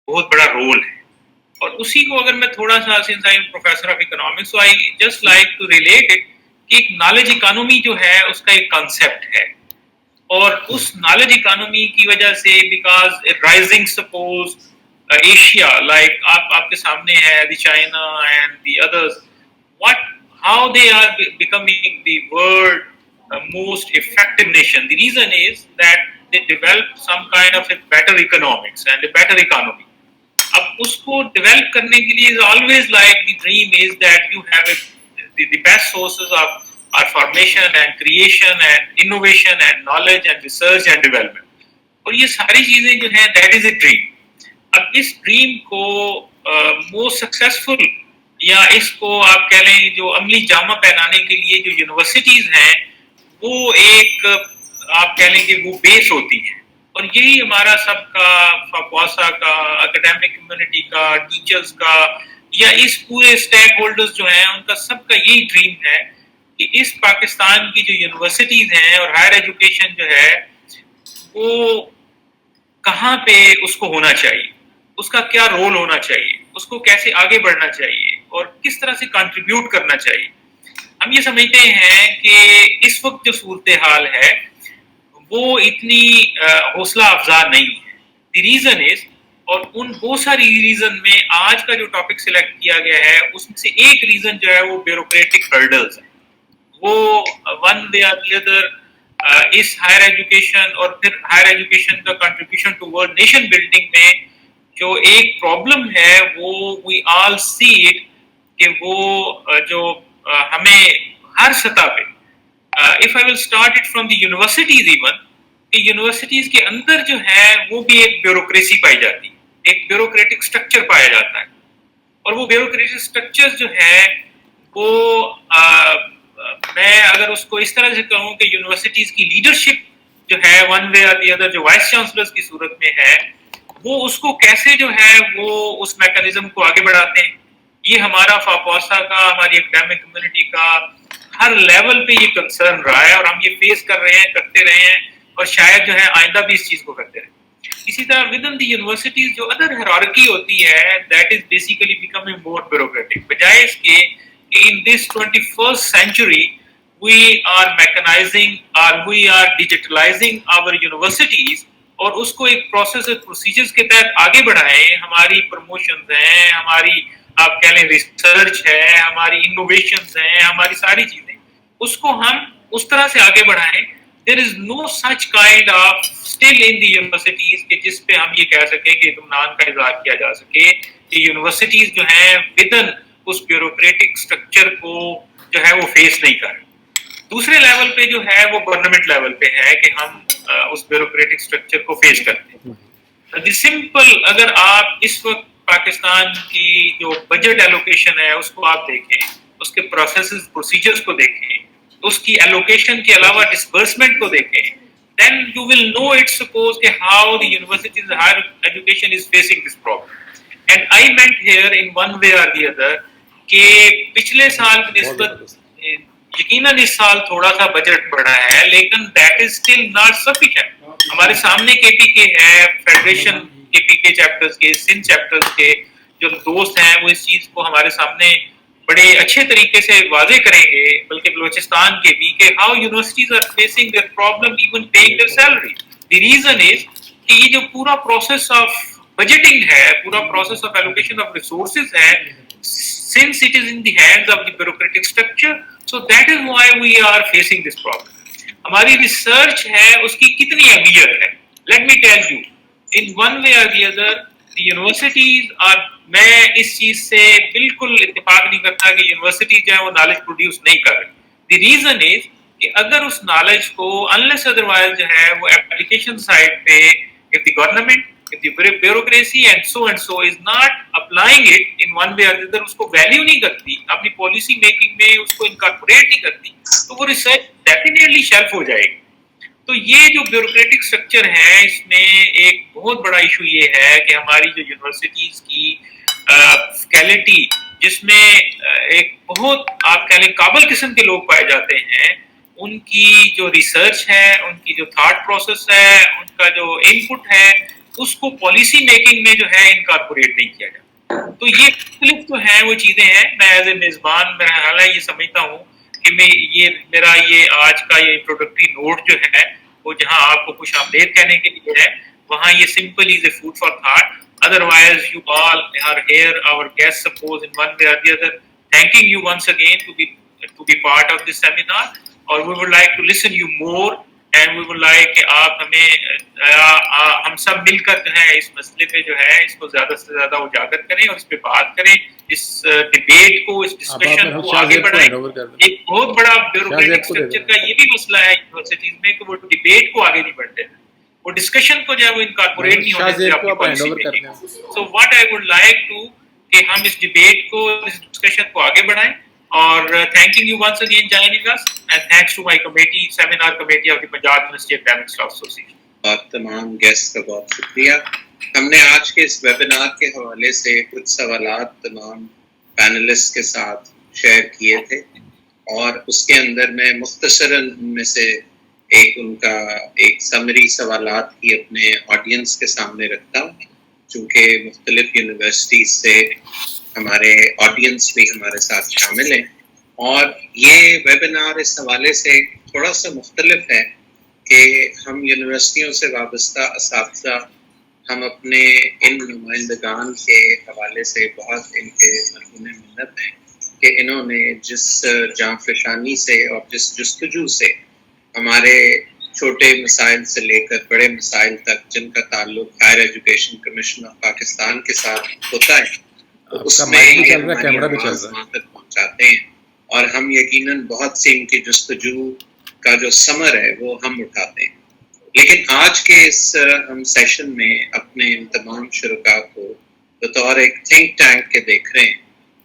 بہت بڑا رول ہے. اور اسی کو اگر میں تھوڑا سا sense I am professor of economics so I just like to relate it کہ ایک نالج اکانومی جو ہے اس کا ایک کانسیپٹ ہے. اور اس نالج اکانومی کی وجہ سے because rising suppose Asia like آپ کے سامنے ہے the China and the others what how they are becoming the world most effective nation. The reason is that they developed some kind of a better economics and a better economy. اب اس کو develop کرنے کے لیے always like the dream is that you have the best sources of formation and creation and innovation and knowledge and research and development. اور یہ ساری چیزیں جو ہیں that is a dream. اب اس ڈریم کو موسٹ سکسیسفل یا اس کو آپ کہہ لیں جو عملی جامہ پہنانے کے لیے جو یونیورسٹیز ہیں وہ ایک آپ کہہ لیں کہ وہ بیس ہوتی ہیں. اور یہی ہمارا سب کا فاپواسا کا اکیڈیمک کمیونٹی کا ٹیچرز کا یا اس پورے اسٹیک ہولڈرز جو ہیں ان کا سب کا یہی ڈریم ہے کہ اس پاکستان کی جو یونیورسٹیز ہیں اور ہائر ایجوکیشن جو ہے وہ کہاں پہ اس کو ہونا چاہیے, اس کا کیا رول ہونا چاہیے, اس کو کیسے آگے بڑھنا چاہیے اور کس طرح سے کنٹریبیوٹ کرنا چاہیے. ہم یہ سمجھتے ہیں کہ اس وقت جو صورتحال ہے وہ اتنی حوصلہ افزا نہیں ہے. دی ریزن از اور ان بہت ساری ریزن میں آج کا جو ٹاپک سلیکٹ کیا گیا ہے اس میں سے ایک ریزن جو ہے وہ بیوروکریٹک ہرڈلز ہیں. وہ ون وے اور the other is higher education اور پھر ہائر ایجوکیشن کا کنٹریبیوشن ٹوورڈ نیشن بلڈنگ میں جو ایک پرابلم ہے وہ وی آل سی اٹ کہ وہ جو ہمیں ہر سطح پہ if I will start it from the universities even کہ یونیورسٹیز کے اندر جو ہے وہ بھی ایک بیوروکریسی پائی جاتی ہے, ایک بیوروکریٹک اسٹرکچر پایا جاتا ہے. اور وہ بیوروکریٹک اسٹرکچر جو ہے وہ میں اگر اس کو اس طرح سے کہوں کہ یونیورسٹیز کی لیڈرشپ جو ہے ون وے اور دی ادر جو وائس چانسلرز کی صورت میں ہے وہ اس کو کیسے جو ہے وہ اس میکانزم کو آگے بڑھاتے ہیں. یہ ہمارا فاپواسا کا ہماری اکیڈیمک کمیونٹی کا ہر لیول پہ یہ کنسرن رہا ہے اور ہم یہ فیس کر رہے ہیں, کرتے رہے ہیں اور شاید جو ہے آئندہ بھی اس چیز کو کرتے رہیں. اسی طرح ود ان دی یونیورسٹیز جو ادر ہیرارکی ہوتی ہے that is basically becoming more bureaucratic بجائے اس کے کہ ان دس 21st century we are mechanizing or we are digitalizing our universities اور اس کو ایک پروسیس اور پروسیجرز کے تحت آگے بڑھائیں. ہماری پروموشنز ہیں, ہماری آپ کہہ لیں ریسرچ ہے, ہماری انوویشنز ہیں, ہماری ساری چیزیں اس کو ہم اس طرح سے آگے بڑھائیں. There is no such kind of still in the universities کہ جس پہ ہم یہ کہہ سکیں کہ اطمینان کا اظہار کیا جا سکے کہ یونیورسٹیز جو ہیں ودن اس بیوروکریٹک اسٹرکچر کو جو ہے وہ فیس نہیں کر رہے. دوسرے لیول پہ جو ہے وہ گورنمنٹ لیول پہ ہے کہ ہم اس بیوروکریٹک اسٹرکچر کو فیس کرتے ہیں. دی سمپل اگر آپ اس وقت پاکستان کی جو بجٹ ایلوکیشن ہے اس کو آپ دیکھیں, اس کے پروسیسز پروسیجرز کو دیکھیں, اس کی ایلوکیشن کے علاوہ ڈسبرسمنٹ کو دیکھیں, then you will know it suppose کہ how the universities higher education is facing this problem. And I meant here in one way or the other کہ پچھلے سال کی نسبت یقیناً اس سال تھوڑا سا بجٹ بڑھا ہے لیکن that is still not sufficient. ہمارے سامنے کے پی کے ہے, فیڈریشن کے پی کے چیپٹرز کے, سندھ چیپٹرز کے جو دوست ہیں وہ اس چیز کو ہمارے سامنے بڑے اچھے طریقے سے واضح کریں گے, بلکہ بلوچستان کے بھی کہ how universities are facing their problem even paying their salary. The reason is کہ یہ جو پورا پروسیس آف بجٹنگ ہے, پورا process of allocation of resources ہے, since it is in the hands of the bureaucratic structure, so that is why we are facing this problem. ہماری research ہے اس کی کتنی اہمیت ہے. Let me tell you, in one way or the other, the universities are میں اس چیز سے بالکل اتفاق نہیں کرتا کہ یونیورسٹی جو ہے وہ نالج پروڈیوس نہیں کر رہی. دی ریزن از کہ اگر اس نالج کو انلیس ادروائز جو ہے وہ اپلیکیشن سائڈ پہ if the government, if the bureaucracy and so is not applying it in one way or the other, اس کو ویلیو نہیں کرتی, اپنی پالیسی میکنگ میں اس کو انکارپوریٹ نہیں کرتی, تو وہ ریسرچ ڈیفینیٹلی شیلف ہو جائے گی. تو یہ جو بیوروکریٹک اسٹرکچر ہے اس میں ایک بہت بڑا ایشو یہ ہے کہ ہماری جو یونیورسٹیز کی فیکلٹی جس میں ایک بہت آپ کہہ لیں قابل قسم کے لوگ پائے جاتے ہیں, ان کی جو ریسرچ ہے, ان کی جو تھاٹ پروسیس ہے, ان کا جو ان پٹ ہے اس کو پالیسی میکنگ میں جو ہے انکارپوریٹ نہیں کیا جاتا. تو یہ مختلف جو ہیں وہ چیزیں ہیں. میں ایز اے میزبان میں حالانکہ یہ سمجھتا ہوں کہ میرا یہ آج کا یہ انٹروڈکٹری نوٹ جو ہے وہ جہاں آپ کو خوش آمدید کہنے کے لیے ہے, وہاں یہ simple is a food for thought. Otherwise, you all are here, our guests, suppose in one way or the other, thanking you once again to be part of this seminar. اور we would like to listen you more, and we would like کہ آپ ہمیں ہم سب مل کر جو ہے اس مسئلے پہ جو ہے اس کو زیادہ سے زیادہ اجاگر کریں اور اس پہ بات کریں, اس ڈبیٹ کو, اس ڈسکشن کو آگے بڑھائیں. ایک بہت بڑا بیوروکریٹک اسٹرکچر کا یہ بھی مسئلہ ہے یونیورسٹیز میں کہ وہ ڈبیٹ کو آگے نہیں بڑھتے ہیں, وہ ڈسکشن کو جو ہے وہ انکارپوریٹ نہیں ہونے سے اپنی policy making. So what I would like to کہ ہم اس ڈبیٹ کو, اس ڈسکشن کو آگے بڑھائیں. اور thanking you once again joining us, and thanks to my committee, seminar committee of the Punjab University Academic Staff Association. اور تمام گیسٹ کا بہت شکریہ. ہم نے آج کے اس ویبینار کے حوالے سے کچھ سوالات تمام پینلسٹ کے ساتھ شیئر کیے تھے, اور اس کے اندر میں مختصراً ان میں سے ان کا ایک سمری سوالات ہی اپنے آڈینس کے سامنے رکھتا ہوں, چونکہ مختلف یونیورسٹیز سے ہمارے آڈینس بھی ہمارے ساتھ شامل ہیں. اور یہ ویبینار اس حوالے سے تھوڑا سا مختلف ہے کہ ہم یونیورسٹیوں سے وابستہ اساتذہ ہم اپنے ان نمائندگان کے حوالے سے بہت ان کے مرہون منت ہیں کہ انہوں نے جس جانفشانی سے اور جس جستجو سے ہمارے چھوٹے مسائل سے لے کر بڑے مسائل تک جن کا تعلق higher education commission of Pakistan کے ساتھ ہوتا ہے, اس میں تک پہنچاتے ہیں. اور ہم یقیناً بہت سی ان کی جستجو کا جو ثمر ہے وہ ہم اٹھاتے ہیں. لیکن آج کے اس ہم سیشن میں اپنے ان تمام شرکاء کو بطور ایک تھنک ٹینک کے دیکھ رہے ہیں,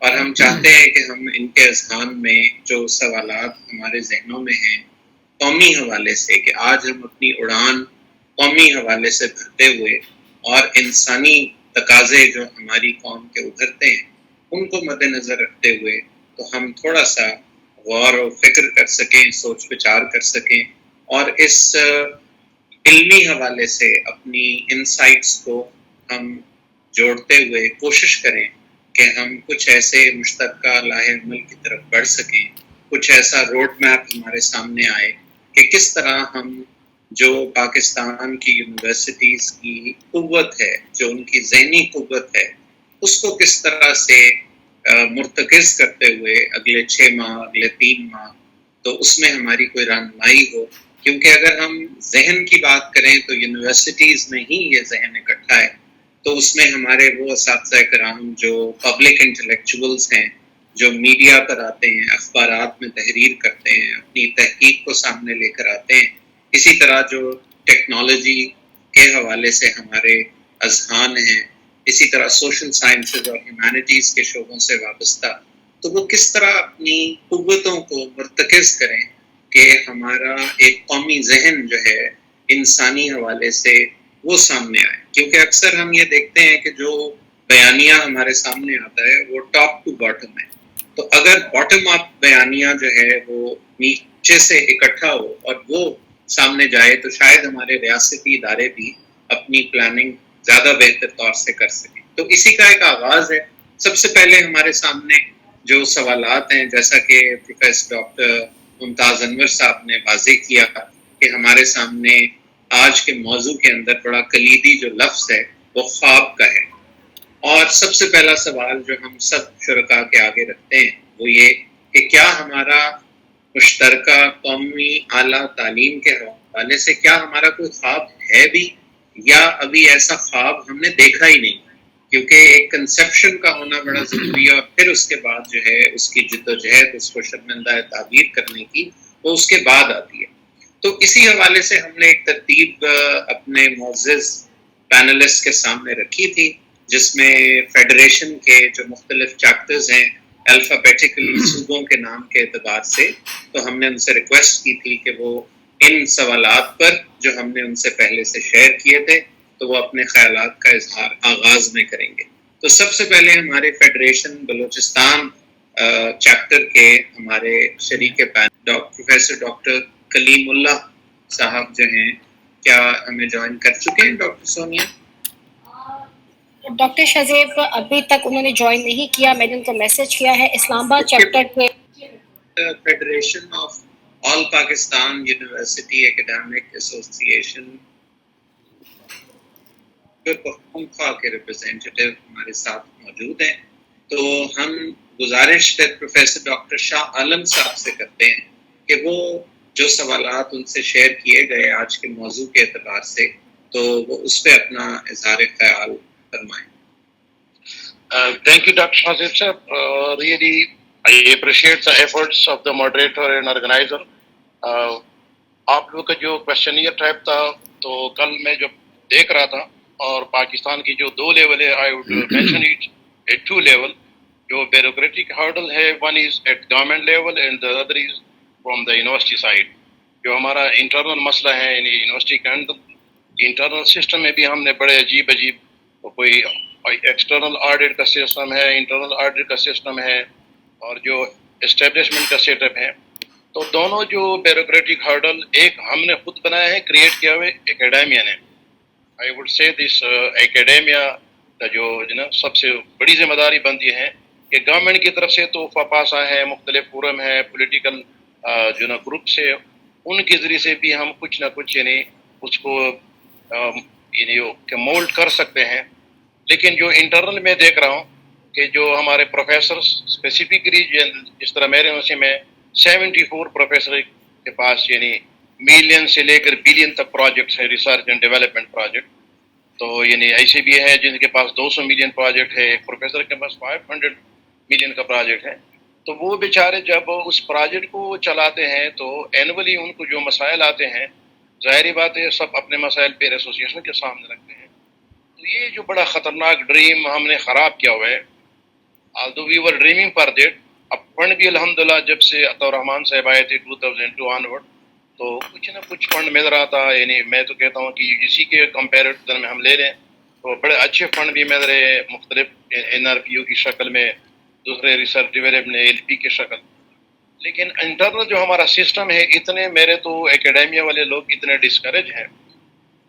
اور ہم چاہتے ہیں کہ ہم ان کے اذہان میں جو سوالات ہمارے ذہنوں میں ہیں قومی حوالے سے, کہ آج ہم اپنی اڑان قومی حوالے سے بھرتے ہوئے اور انسانی تقاضے جو ہماری قوم کے ابھرتے ہیں ان کو مد نظر رکھتے ہوئے تو ہم تھوڑا سا غور و فکر کر سکیں, سوچ بچار کر سکیں, اور اس علمی حوالے سے اپنی انسائٹس کو ہم جوڑتے ہوئے کوشش کریں کہ ہم کچھ ایسے مشترکہ لاہ عمل کی طرف بڑھ سکیں, کچھ ایسا روڈ میپ ہمارے سامنے آئے کہ کس طرح ہم جو پاکستان کی یونیورسٹیز کی قوت ہے, جو ان کی ذہنی قوت ہے, اس کو کس طرح سے مرتکز کرتے ہوئے اگلے 6 ماہ, اگلے 3 ماہ تو اس میں ہماری کوئی رہنمائی ہو. کیونکہ اگر ہم ذہن کی بات کریں تو یونیورسٹیز میں ہی یہ ذہن اکٹھا ہے, تو اس میں ہمارے وہ اساتذہ کرام جو پبلک انٹلیکچوئلز ہیں, جو میڈیا پر آتے ہیں, اخبارات میں تحریر کرتے ہیں, اپنی تحقیق کو سامنے لے کر آتے ہیں, اسی طرح جو ٹیکنالوجی کے حوالے سے ہمارے اذہان ہیں, اسی طرح سوشل سائنسز اور ہیومینٹیز کے شعبوں سے وابستہ, تو وہ کس طرح اپنی قوتوں کو مرتکز کریں کہ ہمارا ایک قومی ذہن جو ہے انسانی حوالے سے وہ سامنے آئے. کیونکہ اکثر ہم یہ دیکھتے ہیں کہ جو بیانیہ ہمارے سامنے آتا ہے وہ ٹاپ ٹو باٹم ہے, تو اگر باٹم اپ بیانیہ جو ہے وہ نیچے سے اکٹھا ہو اور وہ سامنے جائے تو شاید ہمارے ریاستی ادارے بھی اپنی پلاننگ زیادہ بہتر طور سے کر سکیں. تو اسی کا ایک آغاز ہے. سب سے پہلے ہمارے سامنے جو سوالات ہیں, جیسا کہ پروفیسر ڈاکٹر ممتاز انور صاحب نے واضح کیا کہ ہمارے سامنے آج کے موضوع کے اندر بڑا کلیدی جو لفظ ہے وہ خواب کا ہے. اور سب سے پہلا سوال جو ہم سب شرکاء کے آگے رکھتے ہیں وہ یہ کہ کیا ہمارا مشترکہ قومی اعلیٰ تعلیم کے حوالے سے کیا ہمارا کوئی خواب ہے بھی, یا ابھی ایسا خواب ہم نے دیکھا ہی نہیں. کیونکہ ایک کنسپشن کا ہونا بڑا ضروری ہے, اور پھر اس کے بعد جو ہے اس کی جد و جہد, اس کو شرمندہ تعبیر کرنے کی, وہ اس کے بعد آتی ہے. تو اسی حوالے سے ہم نے ایک ترتیب اپنے معزز پینلسٹ کے سامنے رکھی تھی, جس میں فیڈریشن کے جو مختلف چیپٹرز ہیں الفابیٹیکلی صوبوں کے نام کے اعتبار سے, تو ہم نے ان سے ریکویسٹ کی تھی کہ وہ ان سوالات پر جو ہم نے ان سے پہلے سے شیئر کیے تھے تو وہ اپنے خیالات کا اظہار آغاز میں کریں گے. تو سب سے پہلے ہمارے فیڈریشن بلوچستان چیپٹر کے ہمارے شریک پروفیسر ڈاکٹر کلیم اللہ صاحب جو ہیں, کیا ہمیں جوائن کر چکے ہیں ڈاکٹر سونیا؟ ڈاکٹر شہزیب ابھی تک انہوں نے جوائن نہیں کیا، میں نے ان کو میسج کیا ہے اسلام آباد چیپٹر کے federation of all Pakistan university academic association Pakhtunkhwa کے ریپرزینٹیٹیو ہمارے ساتھ موجود ہیں، تو ہم گزارش پروفیسر ڈاکٹر شاہ عالم صاحب سے کرتے ہیں کہ وہ جو سوالات ان سے شیئر کیے گئے آج کے موضوع کے اعتبار سے، تو وہ اس پہ اپنا اظہار خیال فرمائیں. Thank you, Dr. Shahzib sir. Really, I appreciate the efforts of the moderator and organizer. آپ لوگ کا جو کوشچنئر ٹائپ تھا تو کل میں جب دیکھ رہا تھا اور پاکستان کی جو 2 لیول ہے I would mention it at 2 level. جو بیوروکریٹک ہرڈل ہے one is at government level and the other is from the university side. جو ہمارا انٹرنل مسئلہ ہے یعنی یونیورسٹی کے اندر انٹرنل سسٹم میں بھی ہم نے بڑے عجیب کوئی ایکسٹرنل آڈٹ کا سسٹم ہے، انٹرنل آڈٹ کا سسٹم ہے اور جو اسٹیبلشمنٹ کا سیٹ اپ ہے. تو دونوں جو بیوروکریٹک ہرڈل ایک ہم نے خود بنایا ہے کریٹ کیا ہوئے اکیڈیمیا نے. I would say this academia کا جو سب سے بڑی ذمہ داری بنتی ہے کہ گورنمنٹ کی طرف سے تو فپاسا ہے، مختلف فورم ہے، پولیٹیکل گروپس ہے، ان کے ذریعے سے بھی ہم کچھ نہ کچھ یعنی اس کو یعنی مولڈ کر سکتے ہیں. لیکن جو انٹرنل میں دیکھ رہا ہوں کہ جو ہمارے پروفیسرس اسپیسیفکلی جس طرح میرے یونیورسٹی میں 74 پروفیسر کے پاس یعنی ملین سے لے کر بلین تک پروجیکٹس ہیں، ریسرچ اینڈ ڈیولپمنٹ پروجیکٹ. تو یعنی ایسے بھی ہے جن کے پاس 200 ملین پروجیکٹ ہے، ایک پروفیسر کے پاس 500 ملین کا پروجیکٹ ہے. تو وہ بیچارے جب اس پروجیکٹ کو چلاتے ہیں تو اینولی ان کو جو مسائل آتے ہیں ظاہری بات ہے سب اپنے مسائل پہ ایسوسیشن کے سامنے رکھتے ہیں. تو یہ جو بڑا خطرناک ڈریم ہم نے خراب کیا ہوا ہے. although we were dreaming for that. اب فنڈ بھی الحمدللہ جب سے عطا الرحمان صاحب آئے تھے 2002 آنورڈ تو کچھ نہ کچھ فنڈ مل رہا تھا. یعنی میں تو کہتا ہوں کہ اسی کے کمپیریٹر میں ہم لے لیں تو بڑے اچھے فنڈ بھی مل رہے ہیں مختلف NRPO کی شکل میں، دوسرے ریسرچ ڈیولپمنٹ LP کی شکل. لیکن انٹرنل جو ہمارا سسٹم ہے اتنے میرے تو اکیڈیمیا والے لوگ اتنے ڈسکریج ہیں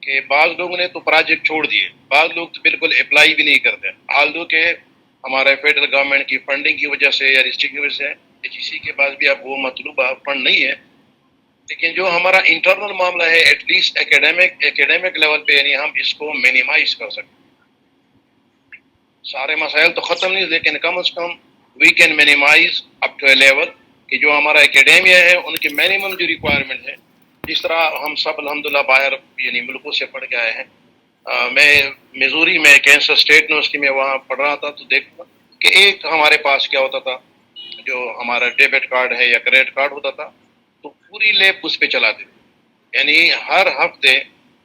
کہ بعض لوگوں نے تو پروجیکٹ چھوڑ دیے، بعض لوگ تو بالکل اپلائی بھی نہیں کرتے. آلدو کہ ہمارے فیڈرل گورنمنٹ کی فنڈنگ کی وجہ سے یا ڈسٹرکٹ کی وجہ سے HEC کے پاس بھی اب وہ مطلوبہ فنڈ نہیں ہے. لیکن جو ہمارا انٹرنل معاملہ ہے ایٹ لیسٹ اکیڈیمک لیول پہ یعنی ہم اس کو مینیمائز کر سکتے. سارے مسائل تو ختم نہیں لیکن کم از کم we can minimize up to a level کہ جو ہمارا اکیڈیمیا ہے ان کے مینیمم جو ریکوائرمنٹ ہے. جس طرح ہم سب الحمدللہ باہر یعنی ملکوں سے پڑھ کے آئے ہیں. میں میزوری میں کینسر اسٹیٹ یونیورسٹی میں وہاں پڑھ رہا تھا تو دیکھا کہ ایک ہمارے پاس کیا ہوتا تھا جو ہمارا ڈیبٹ کارڈ ہے یا کریڈٹ کارڈ ہوتا تھا تو پوری لیب اس پہ چلاتے تھے. یعنی ہر ہفتے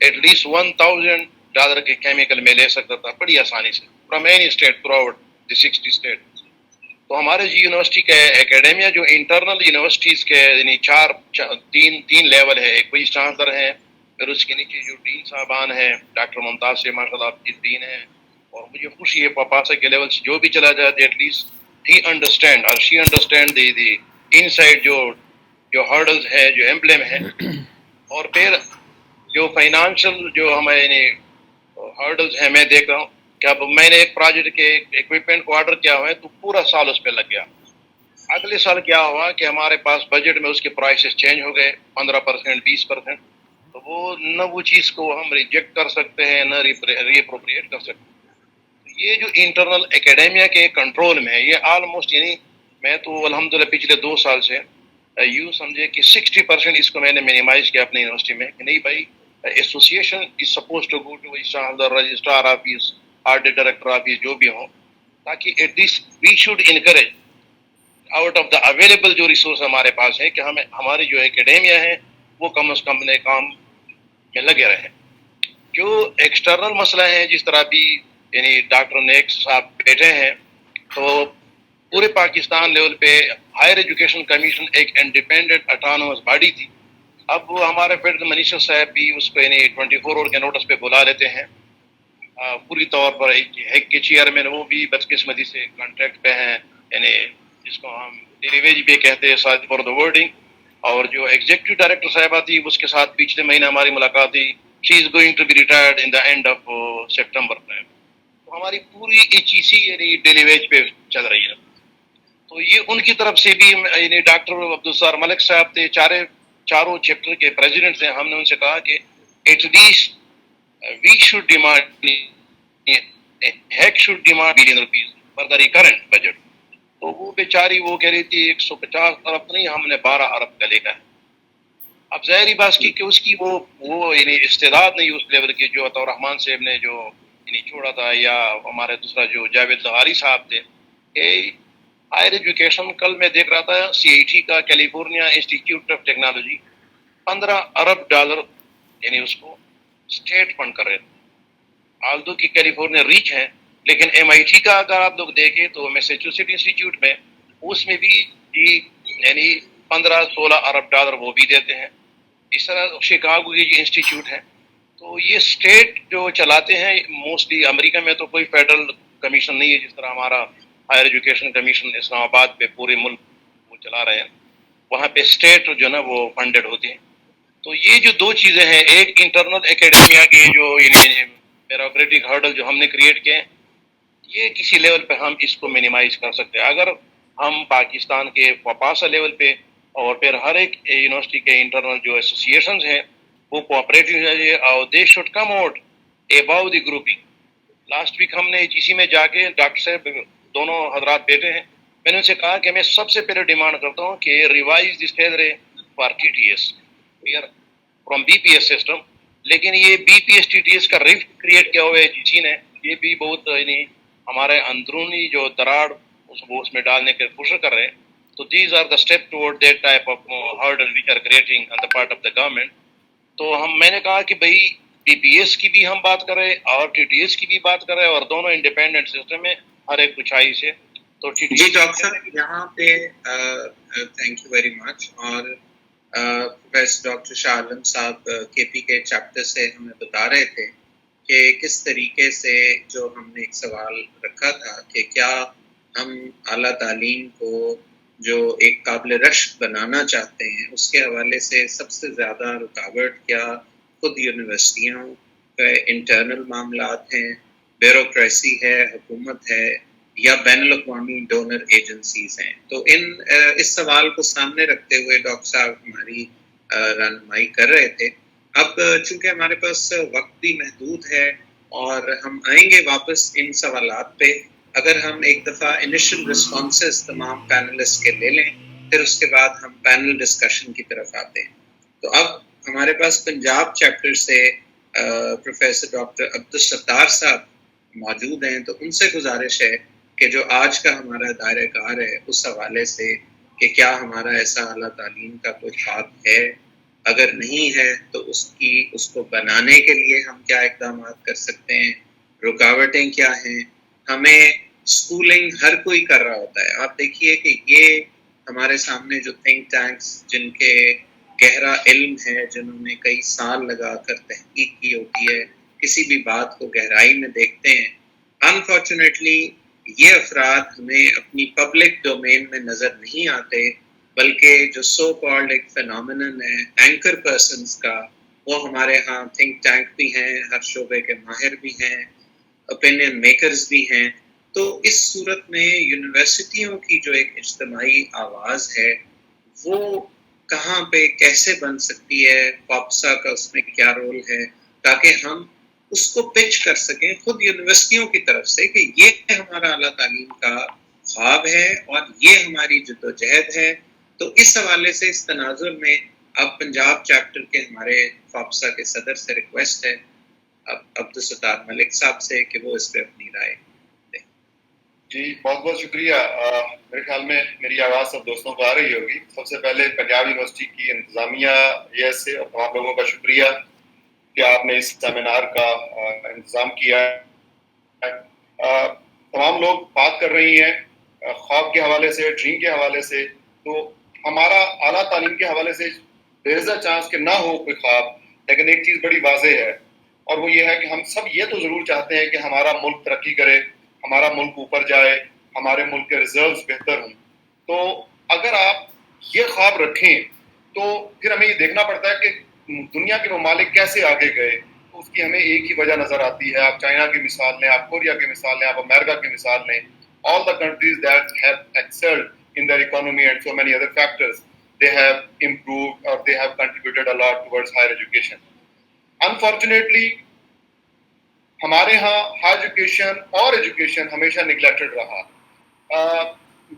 ایٹ لیسٹ $1000 کے کیمیکل میں لے سکتا تھا بڑی آسانی سے from any state through out the 60 state. تو ہمارے جی یونیورسٹی کے اکیڈیمیا جو انٹرنل یونیورسٹیز کے یعنی تین لیول ہے. ایک وائس چانسلر ہے، پھر اس کے نیچے جو ڈین صاحبان ہیں ڈاکٹر ممتاز سے ماشاء اللہ آپ کی ڈین ہے. اور مجھے خوشی ہے پاپاسا کے لیول سے جو بھی چلا جاتے ایٹ لیسٹ ہی انڈرسٹینڈ اور شی انڈرسٹینڈ دی ان سائڈ جو ہرڈلز ہے جو ایمبلم ہے. اور پھر جو فائنانشل جو ہمیں یعنی ہرڈلز ہیں میں دیکھ رہا ہوں کہ اب میں نے ایک پروجیکٹ کے اکوپمنٹ کو آرڈر کیا ہوا ہے تو پورا سال اس پہ لگ گیا. اگلے سال کیا ہوا کہ ہمارے پاس بجٹ میں اس کے پرائسز چینج ہو گئے 15% 20%. تو وہ نہ وہ چیز کو ہم ریجیکٹ کر سکتے ہیں نہ ری اپروپریٹ کر سکتے ہیں. یہ جو انٹرنل اکیڈیمیا کے کنٹرول میں ہے یہ آلموسٹ یعنی میں تو الحمدللہ پچھلے 2 سال سے یوں سمجھے کہ 60% اس کو میں نے مینیمائز کیا اپنی یونیورسٹی میں کہ نہیں بھائی association is suppose to go to registrar office audit director office جو بھی ہوں تاکہ at least we should encourage out of the available جو ریسورس ہمارے پاس ہے کہ ہمیں ہماری جو اکیڈیمیا ہے وہ کم از کم اپنے کام میں لگے رہے. جو ایکسٹرنل مسئلہ ہے جس طرح بھی یعنی ڈاکٹر نیک صاحب بیٹھے ہیں تو پورے پاکستان لیول پہ ہائر ایجوکیشن کمیشن ایک انڈیپینڈنٹ اٹانومس باڈی تھی. اب وہ ہمارے فیڈرل منسٹر صاحب بھی اس کو یعنی 24 آور کے نوٹس پہ بلا لیتے ہیں. پوری طور پر ایک کے چیئرمین وہ بھی بدقسمتی سے کانٹریکٹ پہ ہیں یعنی جس کو ہم ڈیلیویج پہ کہتے ہیں ساتھ فار دا ورڈنگ. اور جو ایگزیکٹو ڈائریکٹر صاحبہ تھی اس کے ساتھ پچھلے مہینے ہماری ملاقات تھی. She is going to be retired in the end of September. تو ہماری پوری HEC یعنی ڈیلی ویج پہ چل رہی ہے. تو یہ ان کی طرف سے بھی یعنی ڈاکٹر عبدالستار ملک صاحب تھے, چاروں چیپٹر کے پریزیڈنٹ ہیں. ہم نے ان سے کہا کہ at least we should demand heck should demand billion rupees for the recurrent budget. تو وہ بیچاری وہ کہہ رہی تھی 150 ارب نہیں, ہم نے 12 ارب کا لے کا ہے. اب ظاہری بات کی کہ اس کی وہ یعنی استعداد نہیں اس لیول کی جو عطا الرحمان صاحب نے جو یعنی چھوڑا تھا, یا ہمارے دوسرا جو جاوید زغاری صاحب تھے. کہ ہائر ایجوکیشن کل میں دیکھ رہا تھا CIT کا کیلیفورنیا انسٹیٹیوٹ آف ٹیکنالوجی $15 ارب یعنی اس کو اسٹیٹ فنڈ کر رہے تھے. آلدو کی کیلیفورنیا ریچ ہے, لیکن MIT کا اگر آپ لوگ دیکھیں تو میساچوسیٹس انسٹیٹیوٹ میں اس میں بھی یعنی $15-16 ارب وہ بھی دیتے ہیں. اس طرح شکاگو کی جو انسٹیٹیوٹ ہے, تو یہ اسٹیٹ جو چلاتے ہیں موسٹلی. امریکہ میں تو کوئی فیڈرل کمیشن نہیں ہے جس طرح ہمارا ہائر ایجوکیشن کمیشن اسلام آباد پہ پورے ملک وہ چلا رہے ہیں. وہاں پہ اسٹیٹ جو ہے نا وہ فنڈڈ ہوتے ہیں. تو یہ جو دو چیزیں ہیں, ایک انٹرنل اکیڈمیا کے جو یعنی بیوروکریٹک ہرڈل جو ہم نے کریٹ کیے, یہ کسی لیول پہ ہم اس کو مینیمائز کر سکتے ہیں اگر ہم پاکستان کے وپاسا لیول پہ اور پھر ہر ایک یونیورسٹی کے انٹرنل جو ایسوسیشنز ہیں وہ کوآپریٹو ہے اور they should come out about the grouping. Last week ہم نے HEC میں جا کے ڈاکٹر صاحب دونوں حضرات بیٹے ہیں, میں نے ان سے کہا کہ میں سب سے پہلے ڈیمانڈ کرتا ہوں کہ revise the salary for TTS from BPS system. لیکن یہ BPS TTS کا رفٹ کریٹ کیا ہوا ہے HEC نے, یہ بھی بہت یعنی ہمارے اندرونی جو دراڑ اس میں ڈالنے کے کوشش کر رہے ہیں. تو these are the step toward that type of hurdle which are creating on the part of the government. تو میں نے کہا کہ بھائی BPS کی بھی ہم بات کریں اور TTS کی بھی بات کریں, اور دونوں انڈیپینڈنٹ سسٹم ہے ہر ایک اونچائی سے. تو جی ڈاکٹر صاحب یہاں پہ تھینک یو ویری مچ. اور پروفیسر ڈاکٹر شاہ عالم صاحب KP کے چیپٹر سے ہمیں بتا رہے تھے کہ کس طریقے سے جو ہم نے ایک سوال رکھا تھا کہ کیا ہم اعلیٰ تعلیم کو جو ایک قابل رشک بنانا چاہتے ہیں, اس کے حوالے سے سب سے زیادہ رکاوٹ کیا خود یونیورسٹیوں کے انٹرنل معاملات ہیں, بیوروکریسی ہے, حکومت ہے, یا بین الاقوامی ڈونر ایجنسیز ہیں. تو اس سوال کو سامنے رکھتے ہوئے ڈاکٹر صاحب ہماری رہنمائی کر رہے تھے. اب چونکہ ہمارے پاس وقت بھی محدود ہے اور ہم آئیں گے واپس ان سوالات پہ, اگر ہم ایک دفعہ انیشل رسپانسز تمام پینلسٹ کے لے لیں, پھر اس کے بعد ہم پینل ڈسکشن کی طرف آتے ہیں. تو اب ہمارے پاس پنجاب چیپٹر سے پروفیسر ڈاکٹر عبدالستار صاحب موجود ہیں, تو ان سے گزارش ہے کہ جو آج کا ہمارا دائرہ کار ہے اس حوالے سے کہ کیا ہمارا ایسا اعلیٰ تعلیم کا کوئی خواب ہے, اگر نہیں ہے تو اس کو بنانے کے لیے ہم کیا اقدامات کر سکتے ہیں, رکاوٹیں کیا ہیں. ہمیں اسکولنگ ہر کوئی کر رہا ہوتا ہے. آپ دیکھیے کہ یہ ہمارے سامنے جو تھنک ٹینکس جن کے گہرا علم ہے, جنہوں نے کئی سال لگا کر تحقیق کی ہوتی ہے, کسی بھی بات کو گہرائی میں دیکھتے ہیں, انفارچونیٹلی یہ افراد ہمیں اپنی پبلک ڈومین میں نظر نہیں آتے, بلکہ جو سو کالڈ ایک فینومینن ہے اینکر پرسنز کا, وہ ہمارے ہاں تھنک ٹینک بھی ہیں, ہر شعبے کے ماہر بھی ہیں, اوپینین میکرز بھی ہیں. تو اس صورت میں یونیورسٹیوں کی جو ایک اجتماعی آواز ہے وہ کہاں پہ کیسے بن سکتی ہے, فاپسا کا اس میں کیا رول ہے, تاکہ ہم اس کو پچ کر سکیں خود یونیورسٹیوں کی طرف سے کہ یہ ہمارا اعلیٰ تعلیم کا خواب ہے اور یہ ہماری جدوجہد ہے. تو اس حوالے سے اس تناظر میں اب پنجاب چیپٹر کے ہمارے فاپسا کے صدر سے ریکویسٹ ہے عبدالستار ملک صاحب سے کہ وہ اس پہ اپنی رائے دیں. جی بہت بہت شکریہ. میرے خیال میں میری آواز سب دوستوں کو آ رہی ہوگی. سب سے پہلے پنجاب یونیورسٹی کی انتظامیہ سے اور تمام لوگوں کا شکریہ کہ آپ نے اس سیمینار کا انتظام کیا ہے. تمام لوگ بات کر رہی ہیں خواب کے حوالے سے, ڈریم کے حوالے سے. تو ہمارا اعلیٰ تعلیم کے حوالے سے دیر از اے چانس کہ نہ ہو کوئی خواب, لیکن ایک چیز بڑی واضح ہے اور وہ یہ ہے کہ ہم سب یہ تو ضرور چاہتے ہیں کہ ہمارا ملک ترقی کرے, ہمارا ملک اوپر جائے, ہمارے ملک کے ریزروز بہتر ہوں. تو اگر آپ یہ خواب رکھیں تو پھر ہمیں یہ دیکھنا پڑتا ہے کہ دنیا کے ممالک کیسے آگے گئے. تو اس کی ہمیں ایک ہی وجہ نظر آتی ہے. آپ چائنا کی مثال لیں, آپ کوریا کی مثال لیں, آپ امریکہ کی مثال لیں. All the countries that have excelled in their economy and so many other factors, they have improved or they have contributed a lot towards higher education. Unfortunately, ہمارے ہاں ہائر ایجوکیشن اور ایجوکیشن ہمیشہ نگلیکٹڈ رہا.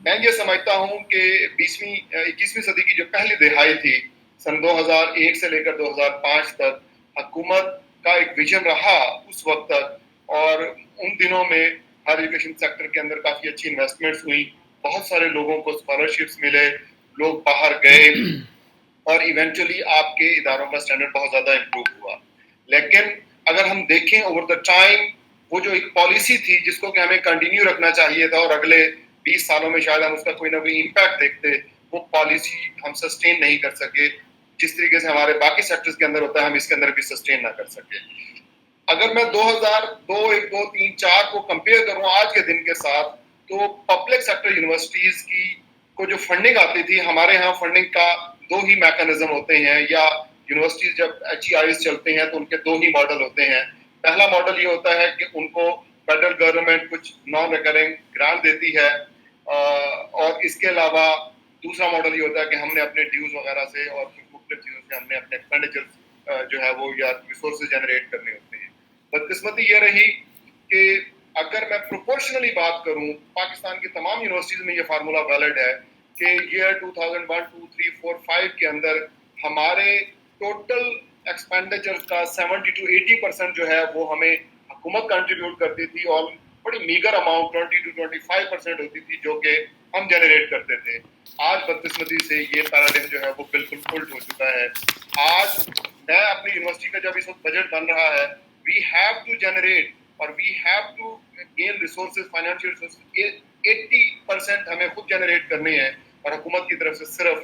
میں یہ سمجھتا ہوں کہ 21ویں صدی کی جو پہلی دہائی تھی, سن 2001 سے لے کر 2005 تک, حکومت کا ایک ویژن رہا اس وقت تک, اور ان دنوں میں ہائر ایجوکیشن سیکٹر کے اندر کافی اچھی انویسٹمنٹس ہوئی, بہت سارے لوگوں کو اسکالرشپس ملے, لوگ باہر گئے, اور ایونچولی آپ کے اداروں کا اسٹینڈرڈ بہت زیادہ امپروو ہوا. لیکن اگر ہم دیکھیں اوور دا ٹائم, وہ جو ایک پالیسی تھی جس کو کہ ہمیں کنٹینیو رکھنا چاہیے تھا اور اگلے 20 سالوں میں شاید ہم اس کا کوئی نہ کوئی امپیکٹ دیکھتے, وہ پالیسی ہم سسٹین نہیں کر سکے. جس طریقے سے ہمارے باقی سیکٹرز کے اندر ہوتا ہے, ہم اس کے اندر بھی سسٹین نہ کر سکے. اگر میں 2002, 1, 2, 3, 4 کو کمپیئر کروں آج کے دن کے ساتھ, تو پبلک سیکٹر یونیورسٹیز کی کو جو فنڈنگ آتی تھی, ہمارے ہاں فنڈنگ کا 2 ہی میکانزم ہوتے ہیں, یا یونیورسٹیز جب HEIs چلتے ہیں تو ان کے 2 ہی ماڈل ہوتے ہیں. پہلا ماڈل یہ ہوتا ہے کہ ان کو فیڈرل گورنمنٹ کچھ نان ریکرنگ گرانٹ دیتی ہے, اور اس کے علاوہ دوسرا ماڈل یہ ہوتا ہے کہ ہم نے اپنے ڈیوز وغیرہ سے اور مختلف چیزوں سے ہم نے اپنے ایکسپینڈیچر جو ہے وہ یا ریسورسز جنریٹ کرنے ہوتے ہیں. بدقسمتی یہ رہی کہ اگر میں پروپورشنلی بات کروں, پاکستان کی تمام یونیورسٹیز میں یہ فارمولا ویلڈ ہے کہ ایئر 2001, 2, 3, 4, 5 کے اندر ہمارے ٹوٹل ایکسپینڈیچر کا 70 to 80% جو ہے وہ ہمیں حکومت کنٹریبیوٹ کرتی تھی, اور بڑی میگر اماؤنٹ 20 to 25% ہوتی تھی جو کہ ہم جنریٹ کرتے تھے. آج بدقسمتی سے یہ پیراڈائم جو ہے وہ بالکل الٹ ہو چکا ہے. آج میں اپنی یونیورسٹی کا جب اس وقت بجٹ بن رہا ہے, وی ہیو ٹو جنریٹ اور we have to gain resources, financial resources 80% ہمیں خود جنریٹ کرنے ہیں, اور حکومت کی طرف سے صرف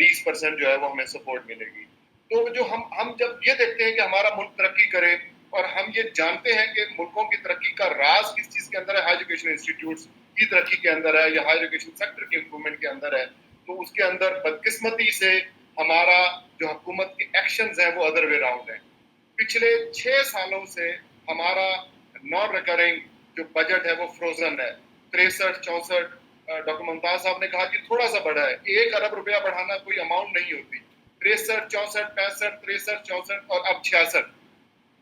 20% جو ہے وہ ہمیں سپورٹ ملے گی. تو جو ہم جب یہ دیکھتے ہیں کہ ہمارا ملک ترقی کرے, اور ہم یہ جانتے ہیں کہ ملکوں کی ترقی کا راز کس چیز کے اندر ہے, ہائر ایجوکیشن انسٹیٹیوٹس کی ترقی کے اندر ہے, یا ہائر ایجوکیشن سیکٹر کے امپرومنٹ کے اندر ہے, تو اس کے اندر بدقسمتی سے ہمارا جو حکومت کے ایکشنز ہیں وہ ادر وے راؤنڈ ہیں. پچھلے 6 سالوں سے ہمارا نان ریکرنگ جو بجٹ ہے وہ فروزن ہے. 63-64, ڈاکٹر ممتاز صاحب نے کہا کہ تھوڑا سا بڑھا ہے, 1 ارب روپیہ بڑھانا کوئی اماؤنٹ نہیں ہوتی. 63, 64, 65, 63, 64 اور اب 66,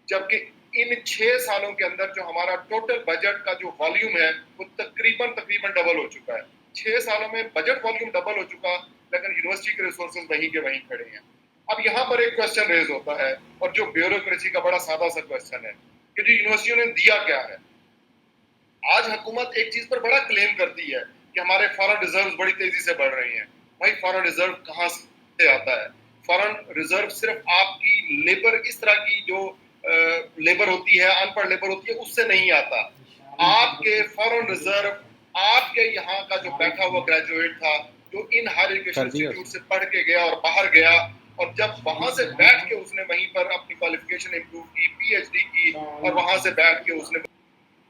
جبکہ ان 6 سالوں کے اندر جو ہمارا ٹوٹل بجٹ کا جو والیوم ہے وہ تقریباً ڈبل ہو چکا ہے. 6 سالوں میں بجٹ والیوم ڈبل ہو چکا, لیکن یونیورسٹی کے ریسورسز وہیں کے وہیں کھڑے ہیں. اب یہاں پر ایک کوشچن ریز ہوتا ہے, اور جو بیوروکریسی کا بڑا سادہ سا کوشچن ہے کہ جو یونیورسٹیوں نے دیا کیا ہے. آج حکومت ایک چیز پر بڑا کلیم کرتی ہے کہ ہمارے فارن ریزروز بڑی تیزی سے بڑھ رہی ہیں. بھائی فارن ریزرو کہاں سے آتا ہے؟ فارن ریزرو صرف آپ کی لیبر, اس طرح کی جو لیبر ہوتی ہے, ان پڑھ لیبر ہوتی ہے, اس سے نہیں آتا. آپ کے فارن ریزرو آپ کے یہاں کا جو بیٹھا ہوا گریجویٹ تھا, جو ان ہائر ایجوکیشن انسٹیٹیوٹ سے پڑھ کے گیا اور باہر گیا, اور جب وہاں سے بیٹھ کے اس نے وہیں پر اپنی کوالیفیکیشن امپروو کی, PhD کی, اور وہاں سے بیٹھ کے اس نے,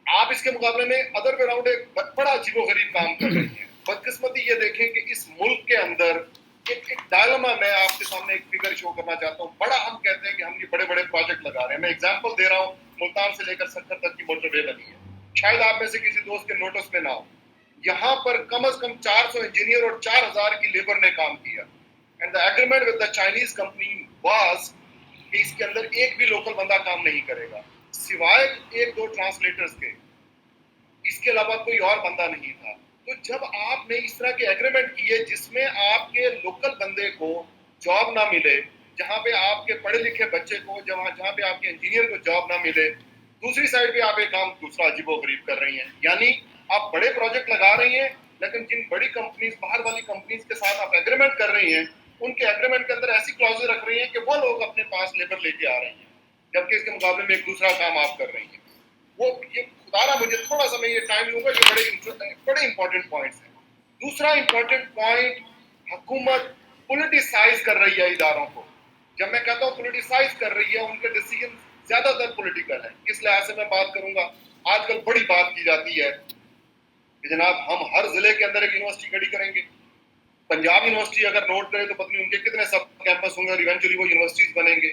آپ اس کے مقابلے میں ادر وے راؤنڈ ایک بڑا عجیب و غریب کام کر رہی ہیں. بدقسمتی یہ دیکھیں کہ اس ملک کے اندر ایک ڈائلما, میں آپ کے سامنے ایک فگر شو کرنا چاہتا ہوں. بڑا ہم کہتے ہیں کہ ہم یہ بڑے بڑے پروجیکٹ لگا رہے ہیں. میں ایگزامپل دے رہا ہوں, ملتان سے لے کر سکر تک کی موٹر وے بنی ہے, شاید آپ میں سے کسی دوست کے نوٹس میں نہ ہو. یہاں پر کم از کم 400 انجینئر اور 4000 کی لیبر نے کام کیا. And the agreement with the Chinese company was کہ اس کے اندر ایک بھی لوکل بندہ کام نہیں کرے گا, سوائے 1-2 ٹرانسلیٹرز کے, اس کے علاوہ کوئی اور بندہ نہیں تھا. تو جب آپ نے اس طرح کے ایگریمنٹ کیے جس میں آپ کے لوکل بندے کو جاب نہ ملے, جہاں پہ آپ کے پڑھے لکھے بچے کو, جہاں پہ آپ کے انجینئر کو جاب نہ ملے, دوسری سائڈ پہ آپ ایک کام دوسرا عجیب و غریب کر رہی ہیں. یعنی آپ بڑے پروجیکٹ لگا رہی ہیں, لیکن جن بڑی کمپنیز, باہر والی کمپنیز کے ساتھ آپ ایگریمنٹ کر رہی ہیں, ان کے ایگریمنٹ کے اندر ایسی کلوزیں رکھ رہی ہیں کہ وہ لوگ اپنے پاس لیبر لے کے آ رہے ہیں, جبکہ اس کے مقابلے میں ایک دوسرا کام آپ کر رہی ہیں. وہ یہ خدا مجھے تھوڑا سا میں یہ ٹائم لوں گا, یہ بڑے امپورٹنٹ پوائنٹس ہیں. دوسرا امپورٹنٹ پوائنٹ, حکومت پولیٹیسائز کر رہی ہے اداروں کو. جب میں کہتا ہوں پولیٹیسائز کر رہی ہے, ان کے ڈیسیجن زیادہ تر پولیٹیکل ہیں. کس لحاظ سے میں بات کروں گا, آج کل بڑی بات کی جاتی ہے کہ جناب ہم ہر ضلع کے اندر ایک یونیورسٹی کھڑی کریں گے. پنجاب یونیورسٹی اگر نوٹ کرے تو پتہ نہیں ان کے کتنے سب کیمپس ہوں گے, اور ایونچولی وہ یونیورسٹیز بنیں گے.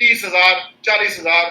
30,000, 40,000,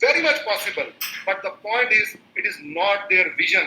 very much possible, but the point is it is not their vision.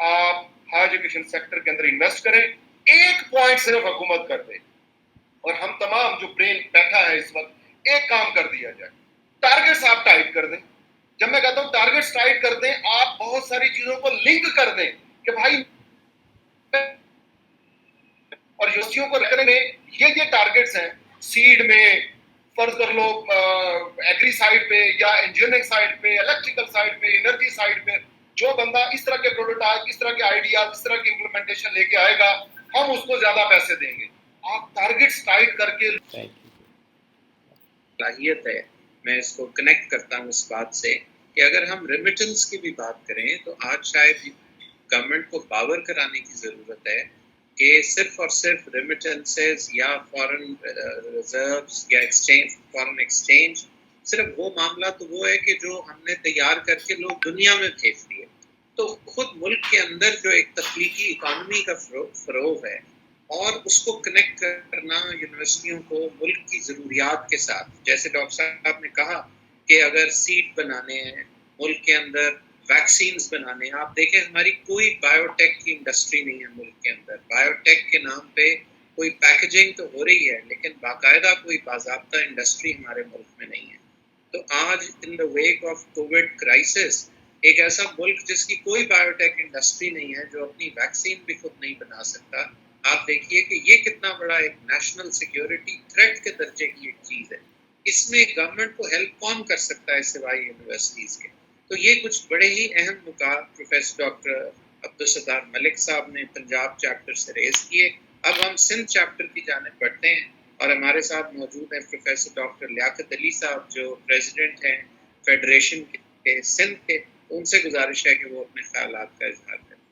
آپ ہائر ایجوکیشن سیکٹر کے اندر انویسٹ کریں, 1 پوائنٹ صرف حکومت کر دے, اور ہم تمام جو برین بیٹھا ہے اس وقت ایک کام کر دیا جائے, ٹارگیٹس آپ ٹائٹ کر دیں. جب میں کہتا ہوں ٹارگیٹس ٹائٹ کر دیں, آپ بہت ساری چیزوں کو لنک کر دیں کہ بھائی اور یونیورسٹیوں کو رکھنے میں یہ ٹارگیٹس ہیں. سیڈ میں فرض کر لو ایگری سائڈ پہ یا انجینئرنگ سائڈ پہ, الیکٹریکل سائڈ پہ, انرجی سائڈ پہ, جو بندہ اس طرح کے پروٹوٹائپ, اس طرح کے آئیڈیاز, اس طرح کی امپلیمنٹیشن لے کے آئے گا, ہم اس کو زیادہ پیسے دیں گے. آپ ٹارگیٹس ٹائٹ کر کے صلاحیت ہے. میں اس کو کنیکٹ کرتا ہوں اس بات سے کہ اگر ہم ریمیٹنس کی بھی بات کریں تو آج شاید گورنمنٹ کو پاور کرانے کی ضرورت ہے کہ صرف اور صرف ریمیٹنسز یا فارن ریزروز یا فارن ایکسچینج, صرف وہ معاملہ تو وہ ہے کہ جو ہم نے تیار کر کے لوگ دنیا میں بھیج دیے. تو خود ملک کے اندر جو ایک تخلیقی اکانومی کا فروغ ہے اور اس کو کنیکٹ کرنا یونیورسٹیوں کو ملک کی ضروریات کے ساتھ, جیسے ڈاکٹر صاحب نے کہا کہ اگر سیڈ بنانے ہیں ملک کے اندر, ویکسینز بنانے ہیں. آپ دیکھیں ہماری کوئی بایو ٹیک کی انڈسٹری نہیں ہے ملک کے اندر. بایو ٹیک کے نام پہ کوئی پیکیجنگ تو ہو رہی ہے لیکن باقاعدہ کوئی باضابطہ انڈسٹری ہمارے ملک میں نہیں ہے. تو آج in the wake of Covid crisis ایک ایسا ملک جس کی کوئی بایو ٹیک انڈسٹری نہیں ہے, جو اپنی ویکسین بھی خود نہیں بنا سکتا, آپ دیکھیے کہ یہ کتنا بڑا ایک نیشنل سیکیورٹی تھریٹ کے درجے کی ایک چیز ہے. اس میں گورنمنٹ کو ہیلپ کون کر سکتا ہے سوائے یونیورسٹیز کے؟ تو یہ کچھ بڑے ہی اہم نکات پروفیسر ڈاکٹر عبدالستار ملک صاحب نے پنجاب چیپٹر سے ریز کیے. اب ہم سندھ چیپٹر کی جانب بڑھتے ہیں اور ہمارے ساتھ موجود ہیں پروفیسر ڈاکٹر لیاقت علی صاحب جو پریزیڈنٹ ہیں فیڈریشن کے سندھ کے. ان سے گزارش ہے کہ وہ اپنے خیالات کا اظہار کریں.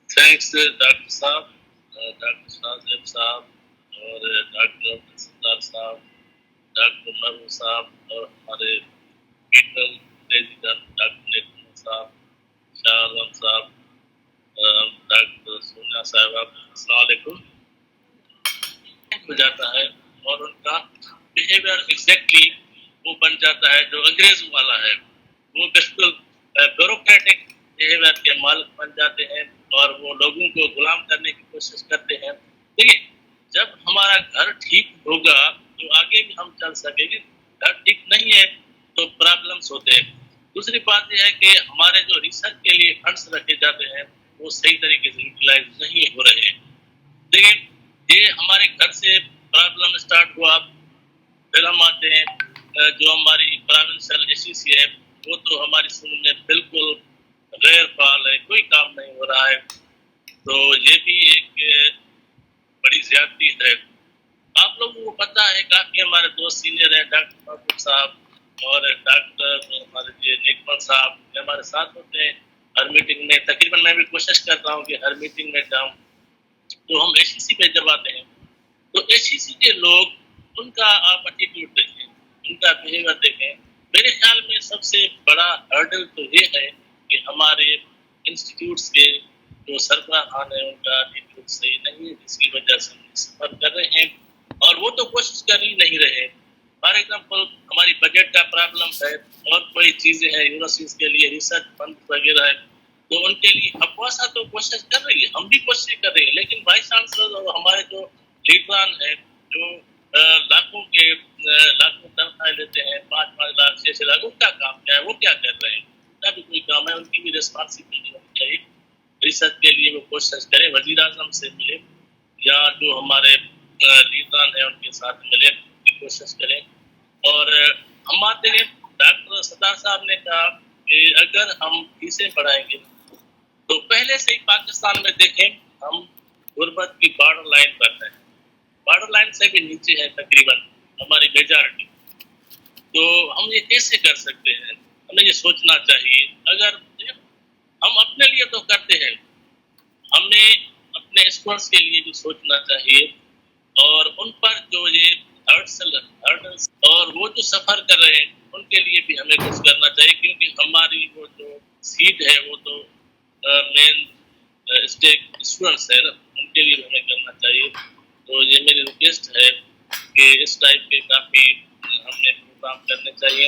تھینکس ڈاکٹر صاحب, ڈاکٹر شاہزیب صاحب اور ڈاکٹر عبدالستار صاحب, ڈاکٹر مرو صاحب اور ہمارے پیٹل پریزیڈنٹ ڈاکٹر نیتن صاحب, شاہ عالم صاحب, ڈاکٹر سونیا صاحبہ, السلام علیکم. ہو جاتا ہے اور ان کا بیہیویئر ایگزیکٹلی وہ بن جاتا ہے جو انگریزوں والا ہے. وہ بالکل بیوروکریٹک بیہیویئر کے مالک بن جاتے ہیں اور وہ لوگوں کو غلام کرنے کی کوشش کرتے ہیں. دیکھیے جب ہمارا گھر ٹھیک ہوگا تو آگے بھی ہم چل سکیں گے. گھر ٹھیک نہیں ہے تو پرابلمس ہوتے ہیں. دوسری بات یہ ہے کہ ہمارے جو ریسرچ کے لیے فنڈس رکھے جاتے ہیں وہ صحیح طریقے سے یوٹیلائز نہیں ہو رہے ہیں. دیکھیں یہ ہمارے گھر سے پرابلم اسٹارٹ ہوا, پھر ہم آتے ہیں جو ہماری پروونشل اے سی سی ہے وہ تو ہماری سندھ میں بالکل غیر فعال ہے, کوئی کام نہیں ہو رہا ہے. تو یہ بھی ایک بڑی زیادتی ہے. آپ لوگوں کو پتہ ہے کافی ہمارے دوست سینئر ہیں, ڈاکٹر محبوب صاحب اور ڈاکٹر ہمارے نیکمل صاحب ہمارے ساتھ ہوتے ہیں ہر میٹنگ میں. تقریباً میں بھی کوشش کرتا ہوں کہ ہر میٹنگ میں جاؤں. تو ہم اے سی سی پہ جب آتے ہیں تو اے سی سی کے لوگ, ان کا آپ ایٹیٹیوڈ دیکھیں, ان کا بیہیویئر دیکھیں. میرے خیال میں سب سے بڑا ہرڈل تو یہ ہے کہ ہمارے انسٹیٹیوٹس کے جو سربراہ خان ہیں ان کا ایٹیٹیوڈ صحیح نہیں ہے, جس کی وجہ سے ہم سفر کر رہے ہیں اور وہ تو کوشش کر ہی نہیں رہے. فار ایگزامپل ہماری بجٹ کا پرابلم ہے اور کوئی چیزیں ہیں یونیورسٹیز کے لیے ریسرچ فنڈ وغیرہ ہے, تو ان کے لیے افواسا تو کوشش کر رہی ہے, ہم بھی کوشش کر رہے ہیں, لیکن وائس چانسلر اور ہمارے جو لیڈران ہیں جو لاکھوں تنخواہیں لیتے ہیں, 5-5 لاکھ 6 لاکھ, ان کا کام کیا ہے, وہ کیا کر رہے ہیں؟ ان کا بھی کوئی کام ہے, ان کی بھی ریسپانسبلٹی ہونی چاہیے. ریسرچ کے لیے وہ کوشش کریں, وزیر اعظم سے ملے یا جو ہمارے لیڈران ہیں ان کے ساتھ ملے کی کوشش کریں. اور ہم آتے ہیں, ڈاکٹر ستار صاحب نے کہا کہ اگر ہم فیسیں بڑھائیں گے تو پہلے سے ہی پاکستان میں دیکھیں ہم غربت کی بارڈر لائن پر ہیں, بارڈر لائن سے بھی نیچے ہے تقریباً ہماری میجارٹی. تو ہم یہ کیسے کر سکتے ہیں؟ ہمیں یہ سوچنا چاہیے. اگر ہم اپنے لیے تو کرتے ہیں, ہمیں اپنے اسٹوڈنٹس کے لیے بھی سوچنا چاہیے اور ان پر جو یہ ہرڈلس اور وہ جو سفر کر رہے ہیں ان کے لیے بھی ہمیں کچھ کرنا چاہیے, کیونکہ ہماری وہ جو سیٹ ہے وہ تو مین اسٹیک اسٹوڈنٹس ہے نا, ان کے لیے ہمیں کرنا چاہیے. تو یہ میری ریکویسٹ ہے کہ اس ٹائپ کے کافی ہم نے پروگرام کرنے چاہیے.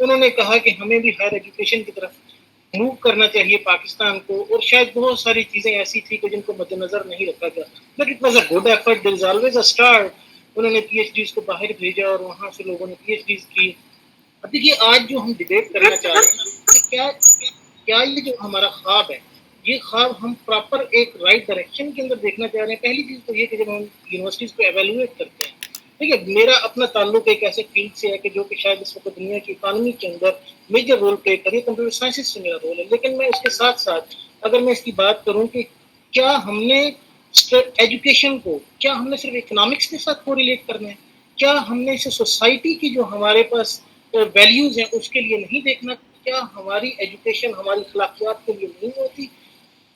انہوں نے کہا کہ ہمیں بھی ہائر ایجوکیشن کی طرف موو کرنا چاہیے پاکستان کو, اور شاید بہت ساری چیزیں ایسی تھی کہ جن کو مد نظر نہیں رکھا گیا, but it was a good effort, there is always a start. انہوں نے پی ایچ ڈیز کو باہر بھیجا اور وہاں سے لوگوں نے پی ایچ ڈیز کی. اب دیکھیے آج جو ہم ڈبیٹ کرنا چاہ رہے ہیں کہ کیا یہ جو ہمارا خواب ہے, یہ خواب ہم پراپر ایک رائٹ ڈائریکشن کے اندر دیکھنا چاہ رہے ہیں. پہلی چیز تو یہ کہ جب ہم یونیورسٹیز کو ایویلویٹ کرتے ہیں, ٹھیک ہے, میرا اپنا تعلق ایک ایسے فیلڈ سے ہے کہ جو کہ شاید اس وقت دنیا کی اکانومی کے اندر میجر رول پلے کرے, کمپیوٹر سائنسز سے میرا رول ہے. لیکن میں اس کے ساتھ ساتھ اگر میں اس کی بات کروں کہ کیا ہم نے ایجوکیشن کو, کیا ہم نے صرف اکنامکس کے ساتھ کو ریلیٹ کرنا ہے, کیا ہم نے اسے سوسائٹی کی جو ہمارے پاس ویلیوز ہیں اس کے لیے نہیں دیکھنا, کیا ہماری ایجوکیشن ہماری اخلاقیات کے لیے نہیں ہوتی.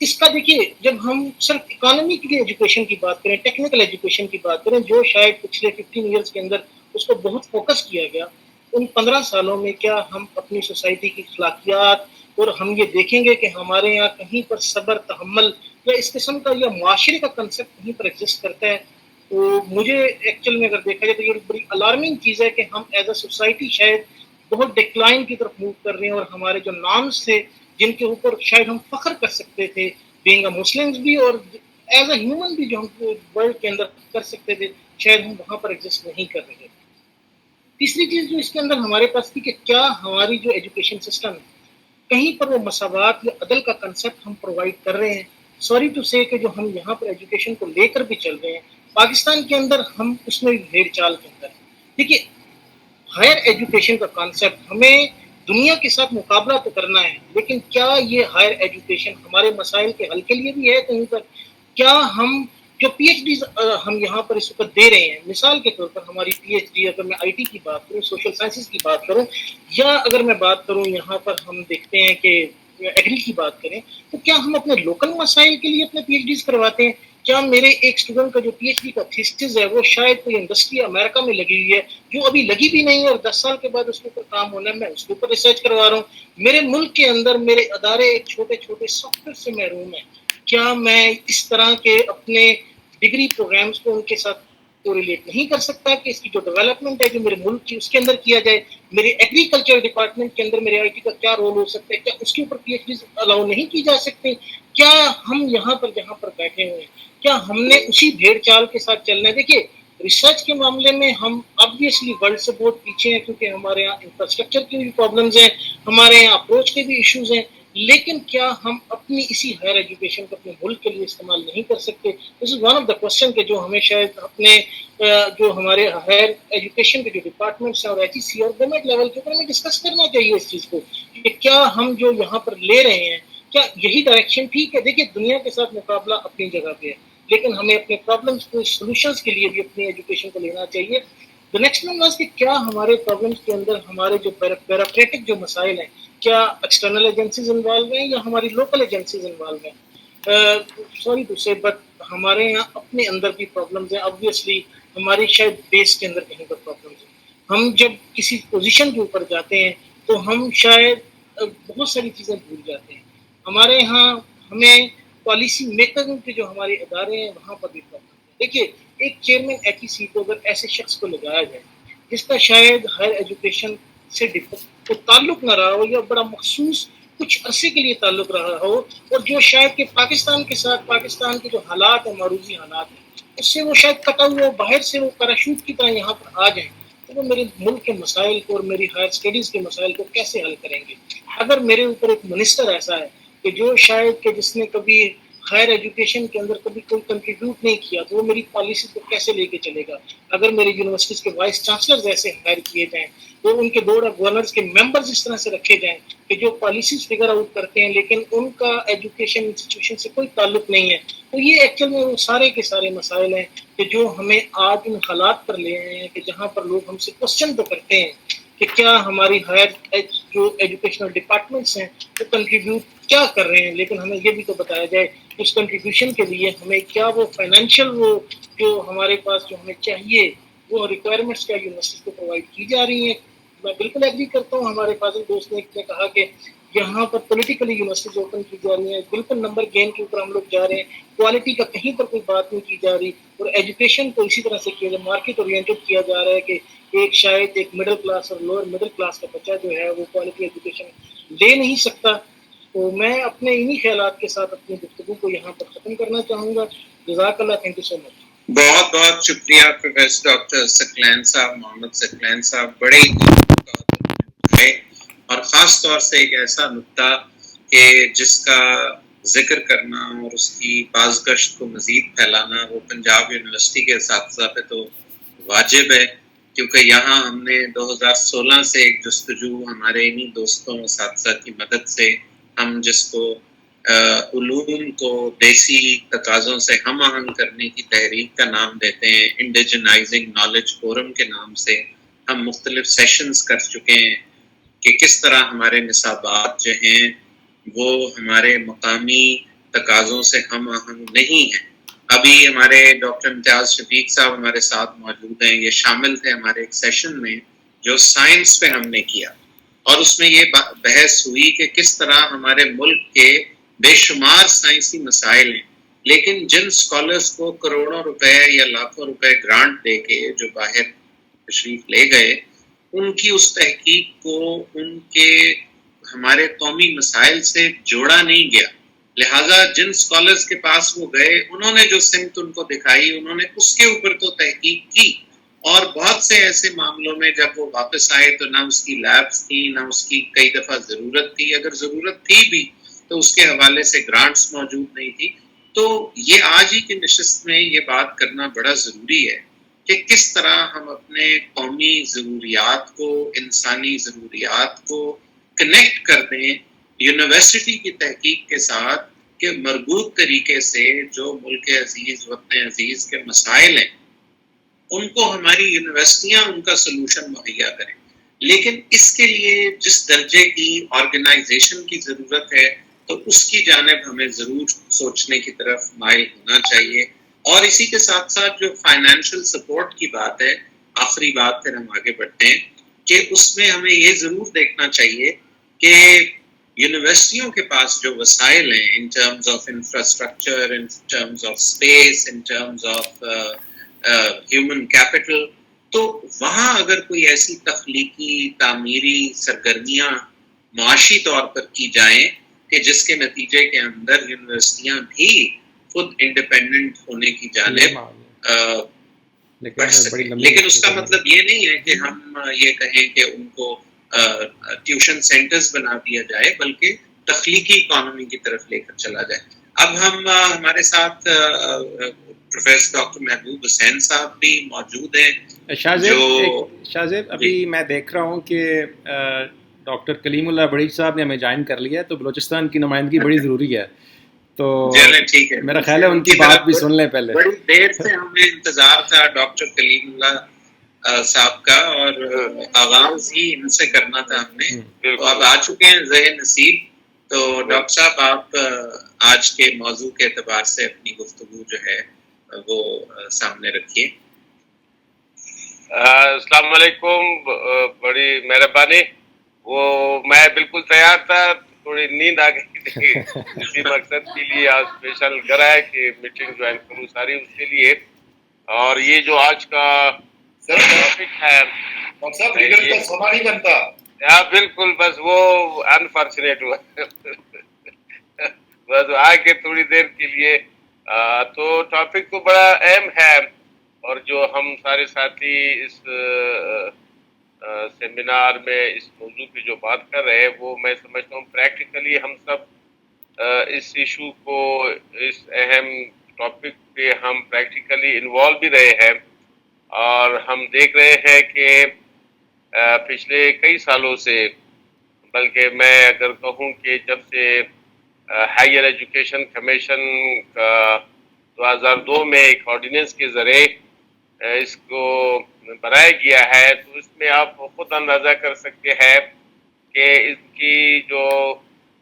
اس کا دیکھیے جب ہم صرف اکانومی کی ایجوکیشن کی بات کریں, ٹیکنیکل ایجوکیشن کی بات کریں, جو شاید پچھلے 15 ایئرس کے اندر اس کو بہت فوکس کیا گیا, ان 15 سالوں میں کیا ہم اپنی سوسائٹی کی اخلاقیات, اور ہم یہ دیکھیں گے کہ ہمارے یہاں کہیں پر صبر, تحمل یا اس قسم کا یا معاشرے کا کنسیپٹ کہیں پر ایگزسٹ کرتا ہے. تو مجھے ایکچوئل میں اگر دیکھا جائے تو یہ بڑی الارمنگ چیز ہے کہ ہم ایز اے سوسائٹی شاید بہت ڈکلائن کی طرف موو کر رہے ہیں, اور ہمارے جو نامز تھے جن کے اوپر شاید ہم فخر کر سکتے تھے, بینگ اے مسلمز بھی اور ایز اے ہیومن بھی, جو ہم ورلڈ کے اندر کر سکتے تھے, شاید ہم وہاں پر ایگزسٹ نہیں کر رہے. تیسری چیز جو اس کے اندر ہمارے پاس تھی کہ کیا ہماری جو ایجوکیشن سسٹم ہے کہیں پر وہ مساوات یا عدل کا کنسیپٹ ہم پرووائڈ کر رہے ہیں. سوری ٹو سے کہ جو ہم یہاں پر ایجوکیشن کو لے کر بھی چل رہے ہیں, پاکستان کے اندر ہم اس میں بھی بھیڑ چال کے اندر. دیکھیے ہائر ایجوکیشن کا کانسیپٹ ہمیں دنیا کے ساتھ مقابلہ تو کرنا ہے, لیکن کیا یہ ہائر ایجوکیشن ہمارے مسائل کے حل کے لیے بھی ہے کہیں پر؟ کیا ہم جو پی ایچ ڈیز ہم یہاں پر اس وقت دے رہے ہیں, مثال کے طور پر ہماری پی ایچ ڈی, اگر میں آئی ٹی کی بات کروں, سوشل سائنسز کی بات کروں, یا اگر میں بات کروں یہاں پر ہم دیکھتے ہیں کہ ایگری کی بات کریں, تو کیا ہم اپنے لوکل مسائل کے لیے اپنے پی ایچ ڈیز کرواتے ہیں؟ کیا میرے ایک اسٹوڈنٹ کا جو پی ایچ ڈی کا تھیسس ہے وہ شاید کوئی انڈسٹری امریکہ میں لگی ہوئی ہے جو ابھی لگی بھی نہیں ہے, اور 10 سال کے بعد اس کے اوپر کام ہونا ہے, میں اس کے اوپر ریسرچ کروا رہا ہوں. میرے ملک کے اندر میرے ادارے ایک چھوٹے چھوٹے سافٹ ویئر سے محروم ہیں. کیا میں اس طرح کے اپنے ڈگری پروگرامز کو ان کے ساتھ کو ریلیٹ نہیں کر سکتا کہ اس کی جو ڈیولپمنٹ ہے جو میرے ملک کی اس کے اندر کیا جائے؟ میرے ایگریکلچر ڈپارٹمنٹ کے اندر میرے آئی ٹی کا کیا رول ہو سکتا ہے؟ کیا اس کے اوپر پی ایچ ڈیز الاؤ نہیں کی جا سکتی؟ کیا ہم یہاں پر جہاں پر بیٹھے ہوئے ہیں کیا ہم نے اسی بھیڑ چال کے ساتھ چلنا ہے؟ دیکھیے ریسرچ کے معاملے میں ہم آبویسلی ورلڈ سے بہت پیچھے ہیں, کیونکہ ہمارے یہاں انفراسٹرکچر کی بھی پرابلمز ہیں, ہمارے یہاں اپروچ کے بھی ایشوز ہیں. لیکن کیا ہم اپنی اسی ہائر ایجوکیشن کو اپنے ملک کے لیے استعمال نہیں کر سکتے؟ This is one of the question کہ جو ہمیں شاید اپنے جو ہمارے ہائر ایجوکیشن کے جو ڈپارٹمنٹس ہیں اور ایچ ای سی اور گورنمنٹ لیول کے اوپر ہمیں ڈسکس کرنا چاہیے اس چیز کو کہ کیا ہم جو یہاں پر لے رہے ہیں کیا یہی ڈائریکشن ٹھیک ہے؟ دیکھیے دنیا کے ساتھ مقابلہ اپنی جگہ پہ ہے, لیکن ہمیں اپنے پرابلمس کو سولوشنس کے لیے بھی اپنی ایجوکیشن کو لینا چاہیے. دا نیکسٹ ون واز کہ کیا ہمارے پرابلمس کے اندر ہمارے جو بیوروکریٹک جو مسائل ہیں کیا ایکسٹرنل ایجنسیز انوالو ہیں یا ہماری لوکل ایجنسیز انوالو ہیں؟ سوری ٹو سے بٹ ہمارے یہاں اپنے اندر بھی پرابلمز ہیں. آبویسلی ہماری شاید بیس کے اندر کہیں پر پرابلمز ہیں. ہم جب کسی پوزیشن کے اوپر جاتے ہیں تو ہم شاید بہت ساری چیزیں بھول جاتے ہیں. ہمارے یہاں ہمیں پالیسی میکر کے جو ہمارے ادارے ہیں وہاں پر بھی پرابلم ہے. دیکھیے ایک چیئرمین ایچ ای سی کو اگر ایسے شخص کو لگایا جائے جس کا شاید ہائر ایجوکیشن سے کو تعلق نہ رہا ہو یا بڑا مخصوص کچھ عرصے کے لیے تعلق رہا ہو, اور جو شاید کہ پاکستان کے ساتھ پاکستان کے جو حالات ہیں معروضی حالات ہیں اس سے وہ شاید کٹا ہوا باہر سے وہ پیراشوٹ کی طرح یہاں پر آ جائیں, تو وہ میرے ملک کے مسائل کو اور میری ہائر اسٹڈیز کے مسائل کو کیسے حل کریں گے؟ اگر میرے اوپر ایک منسٹر ایسا ہے کہ جو شاید کہ جس نے کبھی ہائر ایجوکیشن کے اندر کبھی کوئی کنٹریبیوٹ نہیں کیا تو وہ میری پالیسی کو کیسے لے کے چلے گا؟ اگر میری یونیورسٹیز کے وائس چانسلرز ایسے ہائر کیے جائیں تو ان کے بورڈ آف گورنرز کے ممبرز اس طرح سے رکھے جائیں کہ جو پالیسیز فگر آؤٹ کرتے ہیں لیکن ان کا ایجوکیشن انسٹیٹیوشن سے کوئی تعلق نہیں ہے, تو یہ ایکچوئل میں وہ سارے کے سارے مسائل ہیں کہ جو ہمیں آج ان حالات پر لے آئے ہیں کہ جہاں پر لوگ ہم سے کوشچن تو کرتے ہیں کہ کیا ہماری ہائر جو ایجوکیشنل ڈپارٹمنٹس ہیں وہ کنٹریبیوٹ کیا کر رہے ہیں, لیکن ہمیں یہ بھی تو بتایا جائے کہ اس کنٹریبیوشن کے لیے ہمیں کیا وہ فائنینشیل وہ جو ہمارے پاس جو ہمیں چاہیے وہ ریکوائرمنٹس کیا یونیورسٹی کو پرووائڈ کی جا رہی ہیں. میں بالکل ایگری کرتا ہوں, ہمارے فاضل دوست نے کہا کہ یہاں پر پولیٹیکلی یونیورسٹیز اوپن کی جا رہی ہیں, بالکل نمبر گین کے اوپر ہم لوگ جا رہے ہیں, کوالٹی کا کہیں پر کوئی بات نہیں کی جا رہی, اور ایجوکیشن کو اسی طرح سے کیا جائے, مارکیٹ اورینٹڈ کیا جا رہا ہے کہ شاید ایک مڈل کلاس اور لوور مڈل کلاس کا بچہ جو ہے وہ کوالٹی ایجوکیشن لے نہیں سکتا. تو میں اپنے انہی خیالات کے ساتھ اپنی گفتگو کو یہاں پر ختم کرنا چاہوں گا. جزاک اللہ, تھینک یو سو مچ. بہت بہت شکریہ پروفیسر ڈاکٹر ثقلین صاحب, محمد ثقلین صاحب, بڑے ہی اور خاص طور سے ایک ایسا نقطہ کہ جس کا ذکر کرنا اور اس کی بازگشت کو مزید پھیلانا وہ پنجاب یونیورسٹی کے اساتذہ پہ تو واجب ہے, کیونکہ یہاں ہم نے 2016 سے ایک جستجو ہمارے انہی دوستوں اساتذہ کی مدد سے, ہم جس کو علوم کو دیسی تقاضوں سے ہم آہنگ کرنے کی تحریک کا نام دیتے ہیں, انڈیجنائزنگ نالج فورم کے نام سے, ہم مختلف سیشنز کر چکے ہیں کہ کس طرح ہمارے نصابات جو ہیں وہ ہمارے مقامی تقاضوں سے ہم آہنگ نہیں ہیں. ابھی ہمارے ڈاکٹر امتیاز شفیق صاحب ہمارے ساتھ موجود ہیں, یہ شامل تھے ہمارے ایک سیشن میں جو سائنس پہ ہم نے کیا, اور اس میں یہ بحث ہوئی کہ کس طرح ہمارے ملک کے بے شمار سائنسی مسائل ہیں, لیکن جن اسکالرس کو کروڑوں روپے یا لاکھوں روپے گرانٹ دے کے جو باہر تشریف لے گئے, ان کی اس تحقیق کو ان کے ہمارے قومی مسائل سے جوڑا نہیں گیا. لہٰذا جن اسکالرس کے پاس وہ گئے انہوں نے جو سمت ان کو دکھائی انہوں نے اس کے اوپر تو تحقیق کی, اور بہت سے ایسے معاملوں میں جب وہ واپس آئے تو نہ اس کی لیبس تھی, نہ اس کی کئی دفعہ ضرورت تھی, اگر ضرورت تھی بھی تو اس کے حوالے سے گرانٹس موجود نہیں تھی. تو یہ آج ہی کی نشست میں یہ بات کرنا بڑا ضروری ہے کہ کس طرح ہم اپنے قومی ضروریات کو, انسانی ضروریات کو کنیکٹ کر دیں یونیورسٹی کی تحقیق کے ساتھ, کہ مربوط طریقے سے جو ملک عزیز, وطن عزیز کے مسائل ہیں ان کو ہماری یونیورسٹیاں ان کا سلوشن مہیا کریں. لیکن اس کے لیے جس درجے کی آرگنائزیشن کی ضرورت ہے تو اس کی جانب ہمیں ضرور سوچنے کی طرف مائل ہونا چاہیے. اور اسی کے ساتھ ساتھ جو فائنینشیل سپورٹ کی بات ہے, آخری بات پھر ہم آگے بڑھتے ہیں, کہ اس میں ہمیں یہ ضرور دیکھنا چاہیے کہ یونیورسٹیوں کے پاس جو وسائل ہیں in terms of infrastructure, in terms of space, in terms of human capital, تو وہاں اگر کوئی ایسی تخلیقی تعمیری سرگرمیاں معاشی طور پر کی جائیں کہ جس کے نتیجے کے اندر یونیورسٹیاں بھی خود انڈیپینڈنٹ ہونے کی جانب بڑھ سکیں. لیکن اس کا مطلب یہ نہیں ہے کہ ہم یہ کہیں کہ ان کو ٹیوشن سینٹرز بنا دیا جائے, بلکہ تخلیقی اکانومی کی طرف لے کر چلا جائے. اب ہم ہمارے ساتھ پروفیسر ڈاکٹر محبوب حسین صاحب بھی موجود ہیں. شاہزیب ابھی میں دیکھ رہا ہوں کہ ڈاکٹر کلیم اللہ بڑی صاحب نے ہمیں جوائن کر لیا, تو بلوچستان کی نمائندگی بڑی ضروری ہے, تو ٹھیک ہے, میرا خیال ہے ان کی بات بھی سن لیں پہلے. بڑی دیر سے ہمیں انتظار تھا ڈاکٹر کلیم اللہ صاحب کا, اور آغاز ہی ان سے کرنا تھا ہم نے, تو اب آ چکے ہیں ذہن نصیب. تو ڈاکٹر صاحب آپ آج کے موضوع کے اعتبار سے اپنی گفتگو جو ہے وہ سامنے رکھیے. السلام علیکم, بڑی مہربانی. وہ میں بالکل تیار تھا, تھوڑی نیند آ گئی تھی, اسی مقصد کے لیے آج اسپیشل کرا ہے کہ میٹنگ جوائن کروں ساری اس کے لیے. اور یہ جو آج کا ٹاپک ہے سونا نہیں بنتا, بالکل, بس وہ انفارچونیٹ ہوا بس آ کے تھوڑی دیر کے لیے. تو ٹاپک تو بڑا اہم ہے, اور جو ہم سارے ساتھی اس سیمینار میں اس موضوع پہ جو بات کر رہے ہیں وہ میں سمجھتا ہوں پریکٹیکلی ہم سب اس ایشو کو, اس اہم ٹاپک پہ ہم پریکٹیکلی انوالو بھی رہے ہیں. اور ہم دیکھ رہے ہیں کہ پچھلے کئی سالوں سے, بلکہ میں اگر کہوں کہ جب سے ہائیر ایجوکیشن کمیشن کا 2002 میں ایک آرڈیننس کے ذریعے اس کو بنایا گیا ہے, تو اس میں آپ خود اندازہ کر سکتے ہیں کہ اس کی جو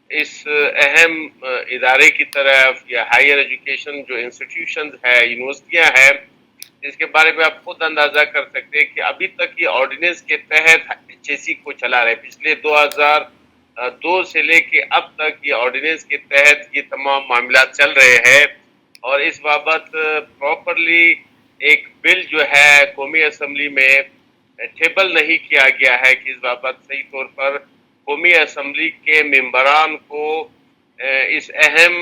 اس اہم ادارے کی طرف یا ہائیر ایجوکیشن جو انسٹیٹیوشنز ہے, یونیورسٹیاں ہیں, اس کے بارے میں آپ خود اندازہ کر سکتے ہیں کہ ابھی تک یہ آرڈیننس کے تحت HSC کو چلا رہے. پچھلے 2 سے لے کے اب تک یہ آرڈیننس کے تحت یہ تمام معاملات چل رہے ہیں، اور اس بابت پراپرلی ایک بل جو ہے قومی اسمبلی میں ٹیبل نہیں کیا گیا ہے کہ اس بابت صحیح طور پر قومی اسمبلی کے ممبران کو اس اہم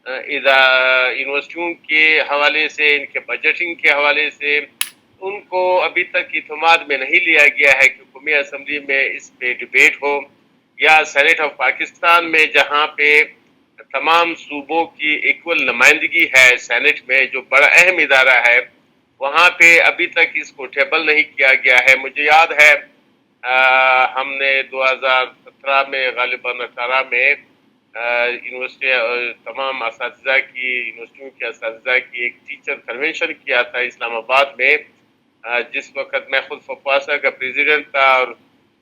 یونیورسٹیوں کے حوالے سے، ان کے بجٹنگ کے حوالے سے ان کو ابھی تک اعتماد میں نہیں لیا گیا ہے کہ قومی اسمبلی میں اس پہ ڈبیٹ ہو، یا سینیٹ آف پاکستان میں جہاں پہ تمام صوبوں کی ایکول نمائندگی ہے سینیٹ میں، جو بڑا اہم ادارہ ہے، وہاں پہ ابھی تک اس کو ٹیبل نہیں کیا گیا ہے۔ مجھے یاد ہے ہم نے 2017 میں غالباً 18 میں یونیورسٹی تمام اساتذہ کی، یونیورسٹیوں کے اساتذہ کی ایک ٹیچر کنونشن کیا تھا اسلام آباد میں، جس وقت میں خود فپواسا کا پریزیڈنٹ تھا، اور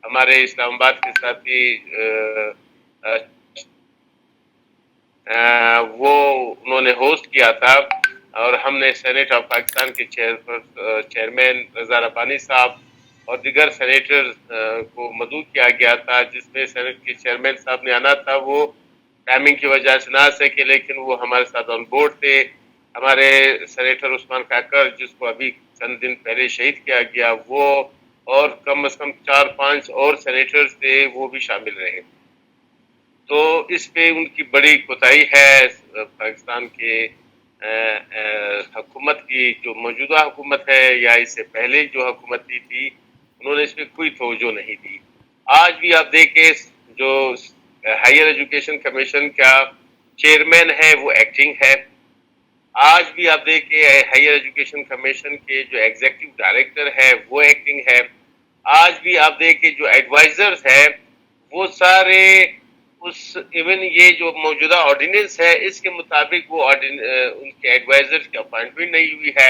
ہمارے اسلام آباد کے ساتھی وہ انہوں نے ہوسٹ کیا تھا، اور ہم نے سینیٹ آف پاکستان کے چیئرمین رضا ربانی صاحب اور دیگر سینیٹر کو مدعو کیا گیا تھا، جس میں سینیٹ کے چیئرمین صاحب نے آنا تھا، وہ ٹائمنگ کی وجہ سے نہ آ سکے، لیکن وہ ہمارے ساتھ آن بورڈ تھے۔ ہمارے سینیٹر عثمان کاکر، جس کو ابھی چند دن پہلے شہید کیا گیا، وہ اور کم از کم 4-5 اور سینیٹرز تھے، وہ بھی شامل رہے۔ تو اس پہ ان کی بڑی کوتاہی ہے پاکستان کے حکومت کی، جو موجودہ حکومت ہے یا اس سے پہلے جو حکومت تھی، انہوں نے اس پہ کوئی توجہ نہیں دی۔ آج بھی آپ دیکھیں جو ہائیر ایجوکیشن کمیشن کا چیئرمین ہے وہ ایکٹنگ ہے، آج بھی آپ دیکھیں ہائیر ایجوکیشن کمیشن کے جو ایگزیکٹو ڈائریکٹر ہے وہ ایکٹنگ ہے، آج بھی آپ دیکھیں جو ایڈوائزرز ہیں وہ سارے ایون یہ جو موجودہ آرڈیننس ہے اس کے مطابق وہ ان کے ایڈوائزر کی اپائنٹمنٹ نہیں ہوئی ہے،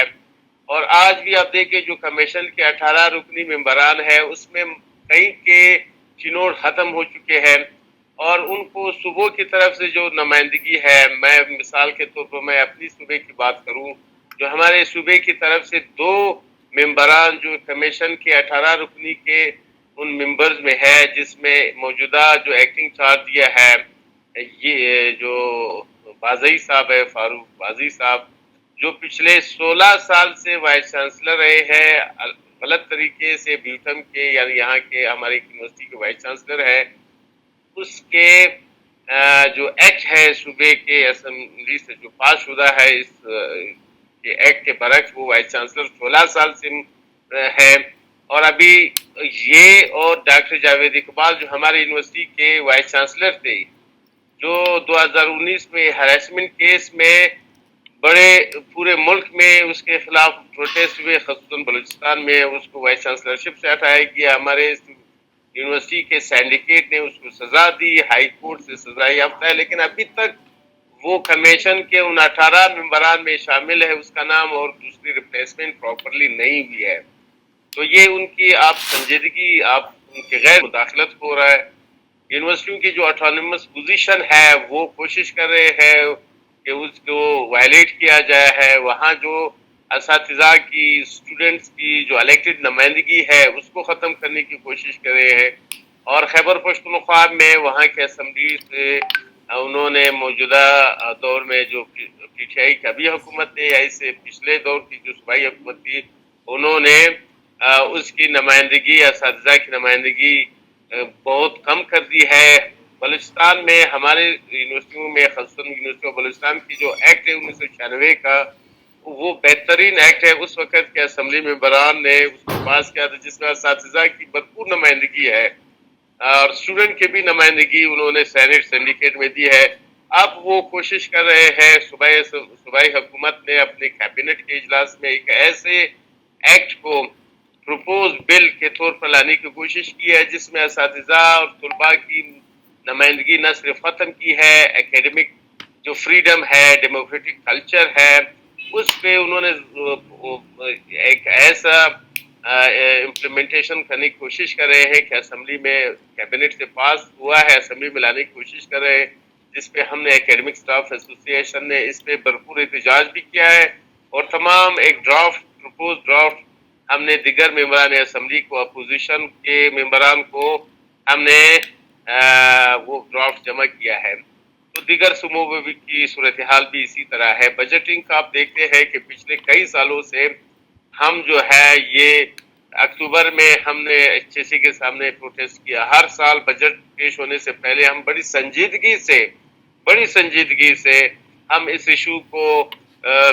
اور آج بھی آپ دیکھیں جو کمیشن کے 18 رکنی ممبران ہیں اس میں کئی کے چنوڑ ختم ہو چکے ہیں، اور ان کو صوبوں کی طرف سے جو نمائندگی ہے، میں مثال کے طور پر میں اپنی صوبے کی بات کروں، جو ہمارے صوبے کی طرف سے 2 ممبران جو کمیشن کے 18 رکنی کے ان ممبرز میں ہے، جس میں موجودہ جو ایکٹنگ چارج دیا ہے یہ جو بازئی صاحب ہے، فاروق بازئی صاحب، جو پچھلے 16 سال سے وائس چانسلر رہے ہیں غلط طریقے سے بیوٹم کے، یعنی یہاں کے ہماری یونیورسٹی کے وائس چانسلر ہے، اس کے جو ایکٹ ہے صوبے کے اسمبلی سے جو پاس شدہ ہے، اس ایکٹ کے برعکس وہ وائس چانسلر 16 سال سے ہے، اور ابھی یہ اور ڈاکٹر جاوید اقبال جو ہماری یونیورسٹی کے وائس چانسلر تھے، جو 2019 میں ہراسمنٹ کیس میں بڑے پورے ملک میں اس کے خلاف پروٹیسٹ ہوئے، خصوصاً بلوچستان میں اس کو وائس چانسلرشپ سے ہٹایا گیا، ہمارے یونیورسٹی کے سینڈیکیٹ نے اس کو سزا دی، ہائی کورٹ سے سزا یافتہ ہے، لیکن ابھی تک وہ کمیشن کے ان 18 ممبران میں شامل ہے، اس کا نام اور دوسری ریپلیسمنٹ پراپرلی نہیں ہوئی ہے۔ تو یہ ان کی آپ سنجیدگی، آپ ان کے غیر مداخلت ہو رہا ہے۔ یونیورسٹیوں کی جو آٹونومس پوزیشن ہے وہ کوشش کر رہے ہیں کہ اس کو وائلیٹ کیا جائے ہے، وہاں جو اساتذہ کی، اسٹوڈنٹس کی جو الیکٹڈ نمائندگی ہے اس کو ختم کرنے کی کوشش کر رہے ہیں، اور خیبر پختونخوا میں وہاں کے اسمبلی سے انہوں نے موجودہ دور میں جو پی ٹی آئی کی ابھی حکومت ہے یا اس سے پچھلے دور کی جو صوبائی حکومت تھی، انہوں نے اس کی نمائندگی، اساتذہ کی نمائندگی بہت کم کر دی ہے۔ بلوچستان میں ہمارے یونیورسٹیوں میں، خصوصاً یونیورسٹی آف بلوچستان کی جو ایکٹ ہے 1996 کا، وہ بہترین ایکٹ ہے۔ اس وقت کے اسمبلی ممبران نے اس کو پاس کیا تھا، جس میں اساتذہ کی بھرپور نمائندگی ہے، اور اسٹوڈنٹ کی بھی نمائندگی انہوں نے سینیٹ سینڈیکیٹ میں دی ہے۔ اب وہ کوشش کر رہے ہیں، صوبائی حکومت نے اپنے کیبنٹ کے اجلاس میں ایک ایسے ایکٹ کو پروپوز بل کے طور پر لانے کی کوشش کی ہے جس میں اساتذہ اور طلباء کی نمائندگی نہ صرف ختم کی ہے، ایکیڈمک جو فریڈم ہے، ڈیموکریٹک کلچر ہے، اس پہ انہوں نے ایک ایسا امپلیمنٹیشن کرنے کی کوشش کر رہے ہیں کہ اسمبلی میں کیبنٹ سے پاس ہوا ہے، اسمبلی میں لانے کی کوشش کر رہے ہیں، جس پہ ہم نے ایکیڈمک سٹاف ایسوسی ایشن نے اس پہ بھرپور احتجاج بھی کیا ہے، اور تمام ایک پروپوز ڈرافٹ ہم نے دیگر ممبران اسمبلی کو، اپوزیشن کے ممبران کو ہم نے وہ ڈرافٹ جمع کیا ہے. تو دیگر صوبوں کی صورتحال بھی اسی طرح ہے. بجٹنگ کا آپ دیکھتے ہیں کہ پچھلے کئی سالوں سے ہم جو ہے یہ اکتوبر میں ہم نے HSC کے سامنے پروٹیسٹ کیا. ہر سال بجٹ پیش ہونے سے پہلے ہم بڑی سنجیدگی سے ہم اس ایشو کو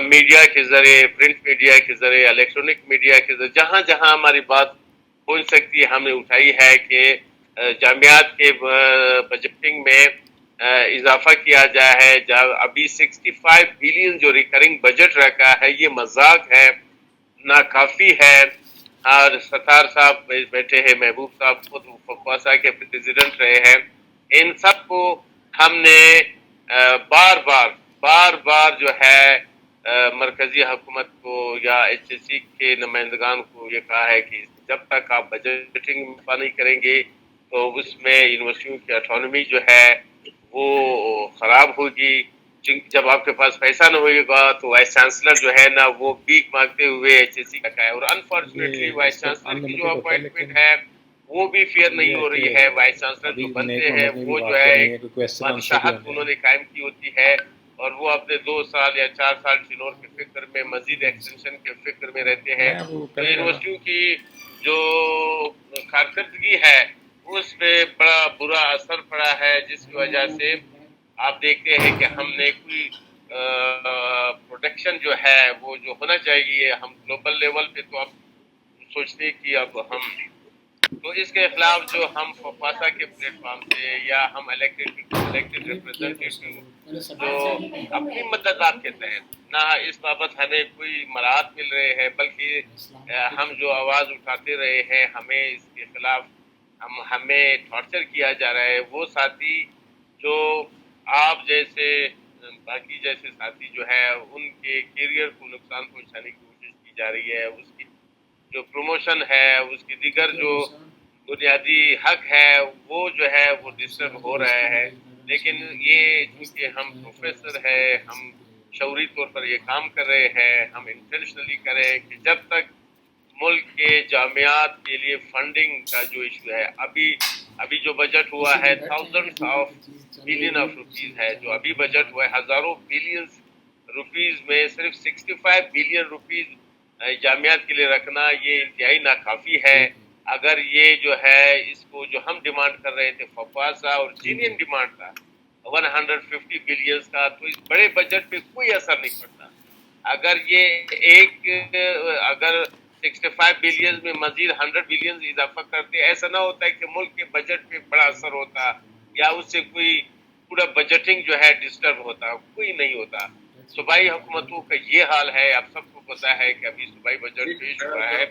میڈیا کے ذریعے، پرنٹ میڈیا کے ذریعے، الیکٹرانک میڈیا کے ذریعے، جہاں جہاں ہماری بات پہنچ سکتی ہے ہم نے اٹھائی ہے کہ جامعات کے بجٹنگ میں اضافہ کیا جائے ہے. ابھی 65 بلین جو ریکرنگ بجٹ رکھا ہے یہ مذاق ہے، ناکافی ہے. اور ستار صاحب بیٹھے ہیں، محبوب صاحب خود فقواسا کے پریزیڈنٹ رہے ہیں. ان سب کو ہم نے بار بار جو ہے مرکزی حکومت کو یا HSC کے نمائندگان کو یہ کہا ہے کہ جب تک آپ بجٹنگ دفاع نہیں کریں گے تو اس میں یونیورسٹیوں کی اٹانومی جو ہے وہ خراب ہوگی. جب آپ کے پاس پیسہ نہ ہوگا تو وائس چانسلر جو ہے نا وہ بیک مانگتے ہوئے HSC کا ہے. اور انفارچونیٹلی وائس چانسلر کی جو اپوائنٹمنٹ ہے وہ بھی فیئر نہیں ہو رہی ہے. وائس چانسلر جو بنتے ہیں وہ جو ہے ایک بادشاہت انہوں نے قائم کی ہوتی ہے اور وہ اپنے 2 سال یا 4 سال ٹینور کے فکر میں، مزید ایکسٹینشن کے فکر میں رہتے ہیں. تو یونیورسٹیوں کی جو کارکردگی ہے اس پہ بڑا برا اثر پڑا ہے، جس کی وجہ سے آپ دیکھتے ہیں کہ ہم نے کوئی پروڈکشن جو ہے وہ جو ہونا چاہیے، ہم گلوبل لیول پہ تو اب سوچتے ہیں کہ اب ہم تو اس کے خلاف جو ہم فقواسا کے پلیٹ فارم سے یا ہم الیکٹڈ ریپرزینٹیٹیو جو اپنی مددات کے تحت نہ اس بابت ہمیں کوئی مراحت مل رہے ہیں، بلکہ ہم جو آواز اٹھاتے رہے ہیں ہمیں اس کے خلاف ہمیں ٹارچر کیا جا رہا ہے. وہ ساتھی جو آپ جیسے باقی جیسے ساتھی جو ہے ان کے کیریئر کو نقصان پہنچانے کی کوشش کی جا رہی ہے، اس کی جو پروموشن ہے، اس کی دیگر جو بنیادی حق ہے وہ جو ہے وہ ڈسٹرب ہو رہا ہے. لیکن یہ چونکہ ہم پروفیسر ہے، ہم شعوری طور پر یہ کام کر رہے ہیں، ہم انٹینشنلی کر رہے ہیں کہ جب تک ملک کے جامعات کے لیے فنڈنگ کا جو ایشو ہے، ابھی جو بجٹ ہوا ہے thousands of billion of rupees ہے، جو ابھی بجٹ ہوا ہے ہزاروں بلینز روپیز میں صرف 65 بلین روپیز جامعات کے لیے رکھنا یہ انتہائی ناکافی ہے. اگر یہ جو ہے اس کو جو ہم ڈیمانڈ کر رہے تھے فقواسا اور جینین ڈیمانڈ تھا 150 بلینز کا، تو اس بڑے بجٹ پہ کوئی اثر نہیں پڑتا. اگر یہ اگر 65 بلین میں مزید 100 بلین اضافہ کرتے، ایسا نہ ہوتا ہے کہ ملک کے بجٹ پہ بڑا اثر ہوتا یا اس سے کوئی پورا بجٹنگ جو ہے ڈسٹرب ہوتا، کوئی نہیں ہوتا. صوبائی حکومتوں کا یہ حال ہے. آپ سب کو پتا ہے کہ ابھی صوبائی بجٹ پیش ہوا ہے.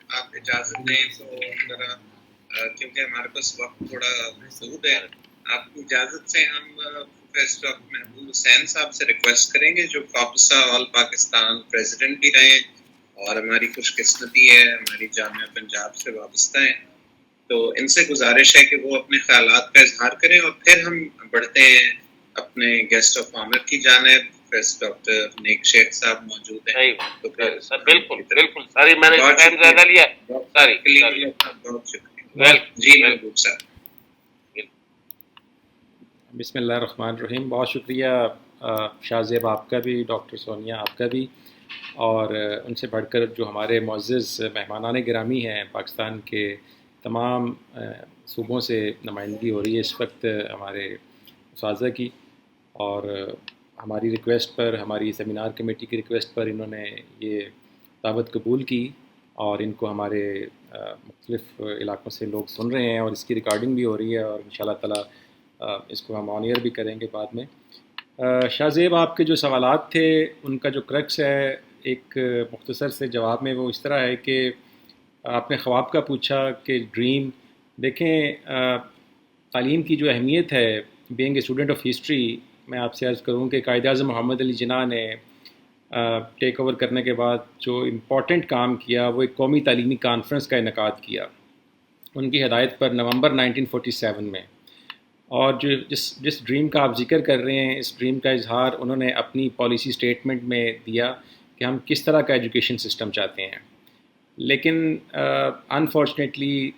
آپ اجازت دیں تو ذرا کیونکہ ہمارے پاس وقت تھوڑا محدود ہے، آپ کی اجازت سے ہم پروفیسر ڈاکٹر محبوب حسین صاحب سے ریکویسٹ کریں گے، جو فاپسا آل پاکستان پریزیڈنٹ بھی رہے اور ہماری خوش قسمتی ہے ہماری جامعہ پنجاب سے وابستہ ہیں. تو ان سے گزارش ہے کہ وہ اپنے خیالات کا اظہار کریں اور پھر ہم بڑھتے ہیں اپنے گیسٹ آف آنر کی جانب. پروفیسر ڈاکٹر نیک شیخ صاحب موجود ہیں. تو بالکل ساری میں نے ٹائم زیادہ لیا ساری. بہت شکریہ. جی محبوب صاحب. بسم اللہ الرحمن الرحیم. بہت شکریہ شاہ زیب آپ کا بھی، ڈاکٹر سونیا آپ کا بھی، اور ان سے بڑھ کر جو ہمارے معزز مہمانان گرامی ہیں، پاکستان کے تمام صوبوں سے نمائندگی ہو رہی ہے اس وقت ہمارے اساتذہ کی، اور ہماری ریکویسٹ پر، ہماری سیمینار کمیٹی کی ریکویسٹ پر انہوں نے یہ دعوت قبول کی اور ان کو ہمارے مختلف علاقوں سے لوگ سن رہے ہیں اور اس کی ریکارڈنگ بھی ہو رہی ہے اور انشاءاللہ تعالیٰ اس کو ہم آن ایئر بھی کریں گے بعد میں. شاہ زیب آپ کے جو سوالات تھے ان کا جو کرکس ہے ایک مختصر سے جواب میں وہ اس طرح ہے کہ آپ نے خواب کا پوچھا کہ ڈریم. دیکھیں تعلیم کی جو اہمیت ہے، being a student of history, میں آپ سے عرض کروں کہ قائد اعظم محمد علی جناح نے ٹیک اوور کرنے کے بعد جو امپورٹنٹ کام کیا وہ ایک قومی تعلیمی کانفرنس کا انعقاد کیا ان کی ہدایت پر نومبر 1947 میں. اور جس ڈریم کا آپ ذکر کر رہے ہیں، اس ڈریم کا اظہار انہوں نے اپنی پالیسی سٹیٹمنٹ میں دیا کہ ہم کس طرح کا ایجوکیشن سسٹم چاہتے ہیں. لیکن unfortunately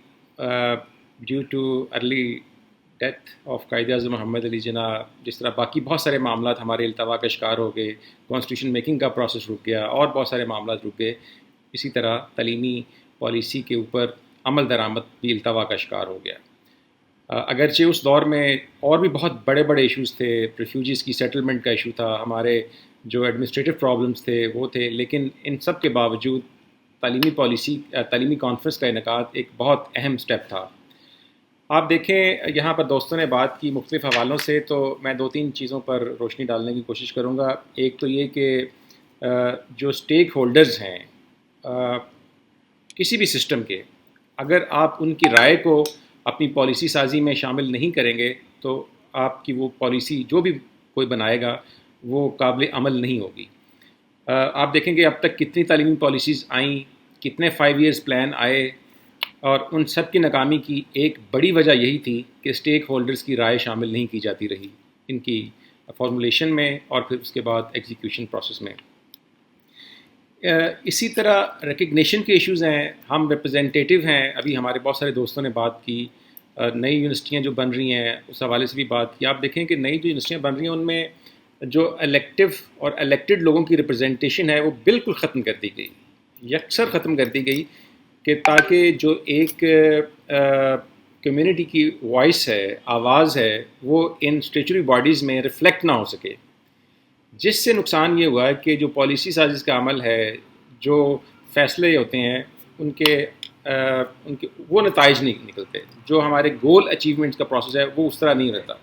due to early death of Quaid Azam محمد علی جناح، جس طرح باقی بہت سارے معاملات ہمارے التوا کا شکار ہو گئے، کانسٹیٹیوشن میکنگ کا پروسیس رک گیا اور بہت سارے معاملات رک گئے، اسی طرح تعلیمی پالیسی کے اوپر عمل درآمد بھی التوا کا شکار ہو گیا۔ اگرچہ اس دور میں اور بھی بہت بڑے بڑے ایشوز تھے، ریفیوجیز کی سیٹلمنٹ کا ایشو تھا، ہمارے جو ایڈمنسٹریٹو پرابلمس تھے وہ تھے، لیکن ان سب کے باوجود تعلیمی کانفرنس کا انعقاد ایک بہت اہم سٹیپ تھا۔ آپ دیکھیں یہاں پر دوستوں نے بات کی مختلف حوالوں سے، تو میں 2-3 چیزوں پر روشنی ڈالنے کی کوشش کروں گا۔ ایک تو یہ کہ جو اسٹیک ہولڈرز ہیں کسی بھی سسٹم کے، اگر آپ ان کی رائے کو اپنی پالیسی سازی میں شامل نہیں کریں گے تو آپ کی وہ پالیسی جو بھی کوئی بنائے گا وہ قابل عمل نہیں ہوگی۔ آپ دیکھیں گے اب تک کتنی تعلیمی پالیسیز آئیں، کتنے 5 ایئرز پلان آئے، اور ان سب کی ناکامی کی ایک بڑی وجہ یہی تھی کہ اسٹیک ہولڈرز کی رائے شامل نہیں کی جاتی رہی ان کی فارمولیشن میں اور پھر اس کے بعد ایگزیکیوشن پروسیس میں۔ اسی طرح ریکگنیشن کے ایشوز ہیں، ہم ریپرزینٹیٹیو ہیں، ابھی ہمارے بہت سارے دوستوں نے بات کی، نئی یونیورسٹیاں جو بن رہی ہیں اس حوالے سے بھی بات کی۔ آپ دیکھیں کہ نئی جو یونیورسٹیاں بن رہی ہیں ان میں جو الیکٹیو اور الیکٹڈ لوگوں کی ریپرزنٹیشن ہے وہ بالکل ختم کر دی گئی، یکسر ختم کر دی گئی، کہ تاکہ جو ایک کمیونٹی کی وائس ہے، آواز ہے، وہ ان اسٹیچوری باڈیز میں ریفلیکٹ نہ ہو سکے، جس سے نقصان یہ ہوا ہے کہ جو پالیسی سازی کا عمل ہے، جو فیصلے ہوتے ہیں ان کے وہ نتائج نہیں نکلتے، جو ہمارے گول اچیومنٹس کا پروسیس ہے وہ اس طرح نہیں رہتا۔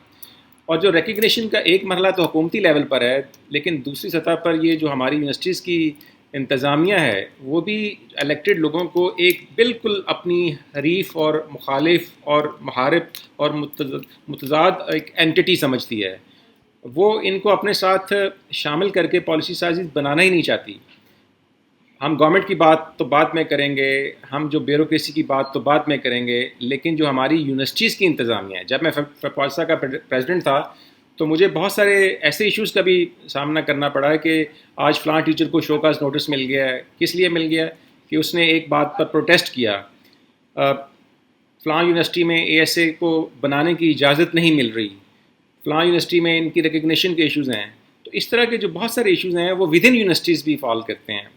اور جو ریکگنیشن کا ایک مرحلہ تو حکومتی لیول پر ہے، لیکن دوسری سطح پر یہ جو ہماری یونیورسٹیز کی انتظامیہ ہے وہ بھی الیکٹڈ لوگوں کو ایک بالکل اپنی حریف اور مخالف اور محارب اور متضاد ایک اینٹی سمجھتی ہے، وہ ان کو اپنے ساتھ شامل کر کے پالیسی سازی بنانا ہی نہیں چاہتی۔ ہم گورنمنٹ کی بات تو بعد میں کریں گے، ہم جو بیوروکریسی کی بات تو بعد میں کریں گے، لیکن جو ہماری یونیورسٹیز کی انتظامیہ ہے، جب میں فیپاسا کا پریزیڈنٹ تھا تو مجھے بہت سارے ایسے ایشوز کا بھی سامنا کرنا پڑا ہے کہ آج فلاں ٹیچر کو شو کاز نوٹس مل گیا ہے، کس لیے مل گیا کہ اس نے ایک بات پر پروٹیسٹ کیا، فلاں یونیورسٹی میں اے ایس اے کو بنانے کی اجازت نہیں مل رہی، فلاں یونیورسٹی میں ان کی ریکگنیشن کے ایشوز ہیں۔ تو اس طرح کے جو بہت سارے ایشوز ہیں وہ ود ان یونیورسٹیز بھی فال کرتے ہیں۔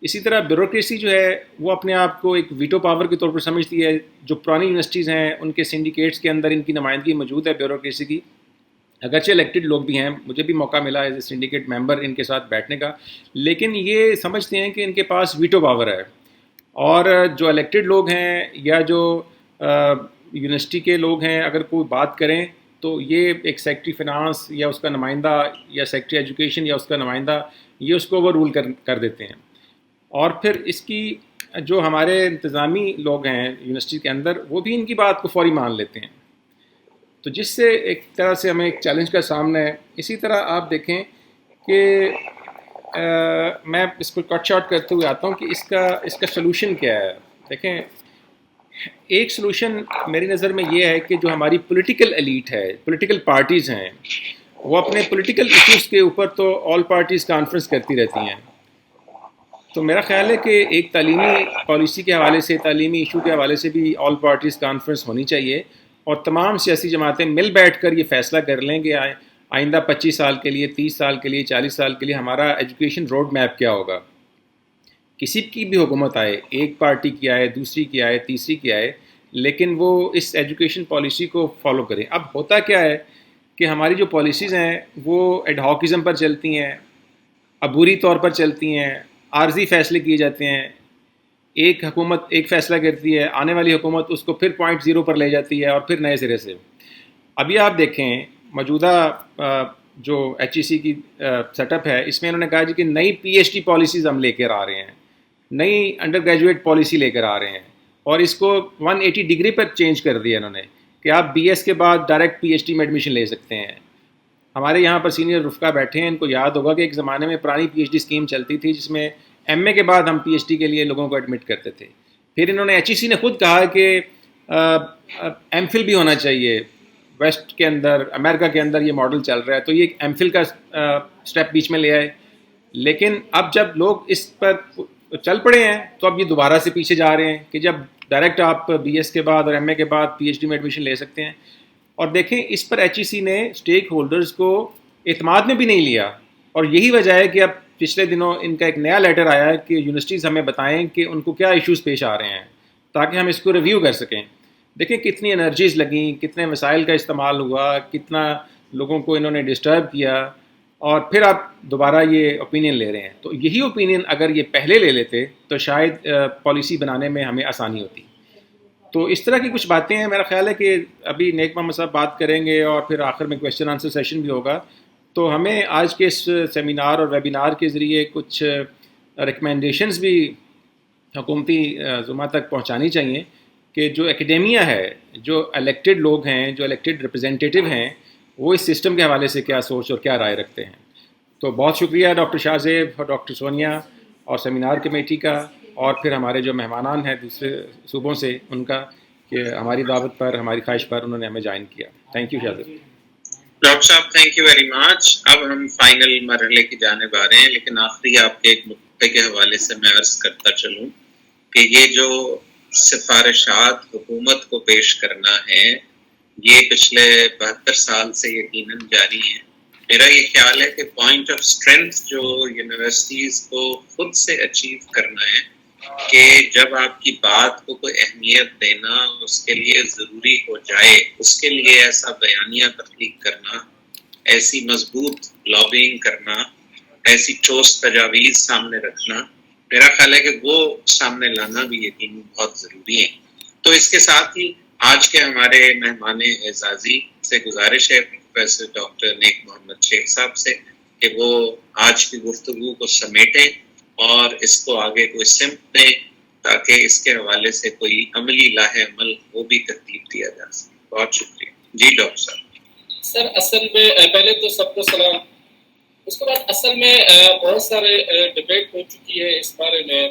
اسی طرح بیوروکریسی جو ہے وہ اپنے آپ کو ایک ویٹو پاور کے طور پر سمجھتی ہے۔ جو پرانی یونیورسٹیز ہیں ان کے سنڈیکیٹس کے اندر ان کی نمائندگی موجود ہے بیوروکریسی کی، اگرچہ الیکٹڈ لوگ بھی ہیں، مجھے بھی موقع ملا ایز اے سنڈیکیٹ ممبر ان کے ساتھ بیٹھنے کا، لیکن یہ سمجھتے ہیں کہ ان کے پاس ویٹو پاور ہے، اور جو الیکٹڈ لوگ ہیں یا جو یونیورسٹی کے لوگ ہیں اگر کوئی بات کریں تو یہ ایک سیکٹری فنانس یا اس کا نمائندہ یا سیکٹری ایجوکیشن یا اس کا نمائندہ یہ اس کو اوور رول کر دیتے ہیں، اور پھر اس کی جو ہمارے انتظامی لوگ ہیں یونیورسٹی کے اندر وہ بھی ان کی بات کو فوری مان لیتے ہیں، تو جس سے ایک طرح سے ہمیں ایک چیلنج کا سامنا ہے۔ اسی طرح آپ دیکھیں کہ میں اس کو کٹ شارٹ کرتے ہوئے آتا ہوں کہ اس کا سلوشن کیا ہے۔ دیکھیں ایک سلوشن میری نظر میں یہ ہے کہ جو ہماری پولیٹیکل ایلیٹ ہے، پولیٹیکل پارٹیز ہیں، وہ اپنے پولیٹیکل ایشوز کے اوپر تو آل پارٹیز کانفرنس کرتی رہتی ہیں، تو میرا خیال ہے کہ ایک تعلیمی پالیسی کے حوالے سے، تعلیمی ایشو کے حوالے سے بھی آل پارٹیز کانفرنس ہونی چاہیے، اور تمام سیاسی جماعتیں مل بیٹھ کر یہ فیصلہ کر لیں کہ آئندہ 25 سال کے لیے، 30 سال کے لیے، 40 سال کے لیے ہمارا ایجوکیشن روڈ میپ کیا ہوگا۔ کسی کی بھی حکومت آئے، ایک پارٹی کی آئے، دوسری کی آئے، تیسری کی آئے، لیکن وہ اس ایجوکیشن پالیسی کو فالو کریں۔ اب ہوتا کیا ہے کہ ہماری جو پالیسیز ہیں وہ ایڈ ہاکزم پر چلتی ہیں، عبوری طور پر چلتی ہیں، عارضی فیصلے کیے جاتے ہیں۔ ایک حکومت ایک فیصلہ کرتی ہے، آنے والی حکومت اس کو پھر 0.0 پر لے جاتی ہے اور پھر نئے سرے سے۔ ابھی آپ دیکھیں موجودہ جو ایچ ای سی کی سیٹ اپ ہے، اس میں انہوں نے کہا جی کہ نئی پی ایچ ڈی پالیسیز ہم لے کر آ رہے ہیں، نئی انڈر گریجویٹ پالیسی لے کر آ رہے ہیں، اور اس کو 180 ڈگری پر چینج کر دیا انہوں نے کہ آپ بی ایس کے بعد ڈائریکٹ پی ایچ ڈی میں ایڈمیشن لے سکتے ہیں۔ ہمارے یہاں پر سینئر رفقا بیٹھے ہیں، ان کو یاد ہوگا کہ ایک زمانے میں پرانی پی ایچ ڈی اسکیم چلتی تھی جس میں ایم اے کے بعد ہم پی ایچ ڈی کے لیے لوگوں کو ایڈمٹ کرتے تھے۔ پھر انہوں نے ایچ ای سی نے خود کہا کہ ایم فل بھی ہونا چاہیے، ویسٹ کے اندر، امریکہ کے اندر یہ ماڈل چل رہا ہے، تو یہ ایک ایم فل کا اسٹیپ بیچ میں لے آئے، لیکن اب جب لوگ اس پر چل پڑے ہیں تو اب یہ دوبارہ سے پیچھے جا رہے ہیں کہ جب ڈائریکٹ آپ BS کے بعد اور MA کے بعد PhD میں ایڈمیشن لے سکتے ہیں. اور دیکھیں اس پر HEC نے اسٹیک ہولڈرز کو اعتماد میں بھی نہیں لیا, اور یہی وجہ ہے کہ اب پچھلے دنوں ان کا ایک نیا لیٹر آیا ہے کہ یونیورسٹیز ہمیں بتائیں کہ ان کو کیا ایشوز پیش آ رہے ہیں تاکہ ہم اس کو ریویو کر سکیں. دیکھیں کتنی انرجیز لگیں, کتنے وسائل کا استعمال ہوا, کتنا لوگوں کو انہوں نے ڈسٹرب کیا, اور پھر آپ دوبارہ یہ اوپینین لے رہے ہیں. تو یہی اوپینین اگر یہ پہلے لے لیتے تو شاید پالیسی بنانے میں ہمیں آسانی ہوتی. تو اس طرح کی کچھ باتیں ہیں. میرا خیال ہے کہ ابھی نیک محمد صاحب بات کریں گے اور پھر آخر میں کویشچن آنسر سیشن بھی ہوگا. تو ہمیں آج کے اس سیمینار اور ویبینار کے ذریعے کچھ ریکمنڈیشنز بھی حکومتی زمرہ تک پہنچانی چاہیے کہ جو اکیڈیمیا ہے, جو الیکٹڈ لوگ ہیں, جو الیکٹڈ ریپرزینٹیٹیو ہیں, وہ اس سسٹم کے حوالے سے کیا سوچ اور کیا رائے رکھتے ہیں. تو بہت شکریہ ڈاکٹر شاہ زیب اور ڈاکٹر سونیا اور سیمینار کمیٹی کا, اور پھر ہمارے جو مہمانان ہیں دوسرے صوبوں سے ان کا, کہ ہماری دعوت پر, ہماری خواہش پر انہوں نے ہمیں جوائن کیا. تھینک یو شاہ زیب. ڈاکٹر صاحب تھینک یو ویری مچ. اب ہم فائنل مرحلے کی جانب آ رہے ہیں, لیکن آخری آپ کے ایک نقطے کے حوالے سے میں عرض کرتا چلوں کہ یہ جو سفارشات حکومت کو پیش کرنا ہے یہ پچھلے 72 سال سے یقیناً جاری ہیں. میرا یہ خیال ہے کہ پوائنٹ آف اسٹرینتھ جو یونیورسٹیز کو خود سے اچیو کرنا ہے کہ جب آپ کی بات کو کوئی اہمیت دینا اس کے لیے ضروری ہو جائے, اس کے لیے ایسا بیانیہ تخلیق کرنا, ایسی مضبوط لابینگ کرنا, ایسی ٹھوس تجاویز سامنے رکھنا, میرا خیال ہے کہ وہ سامنے لانا بھی یقینی بہت ضروری ہے. تو اس کے ساتھ ہی آج کے ہمارے مہمان اعزازی سے گزارش ہے پروفیسر ڈاکٹر نیک محمد شیخ صاحب سے کہ وہ آج کی گفتگو کو سمیٹیں اور اس کو آگے کوئی سمت دیں تاکہ اس کے حوالے سے کوئی عملی لاہ عمل وہ بھی ترتیب دیا جا سکے. بہت شکریہ. جی ڈاکٹر صاحب. سر اصل میں پہلے تو سب کو سلام. اس کے بعد اصل میں بہت سارے ڈبیٹ ہو چکی ہے اس بارے میں.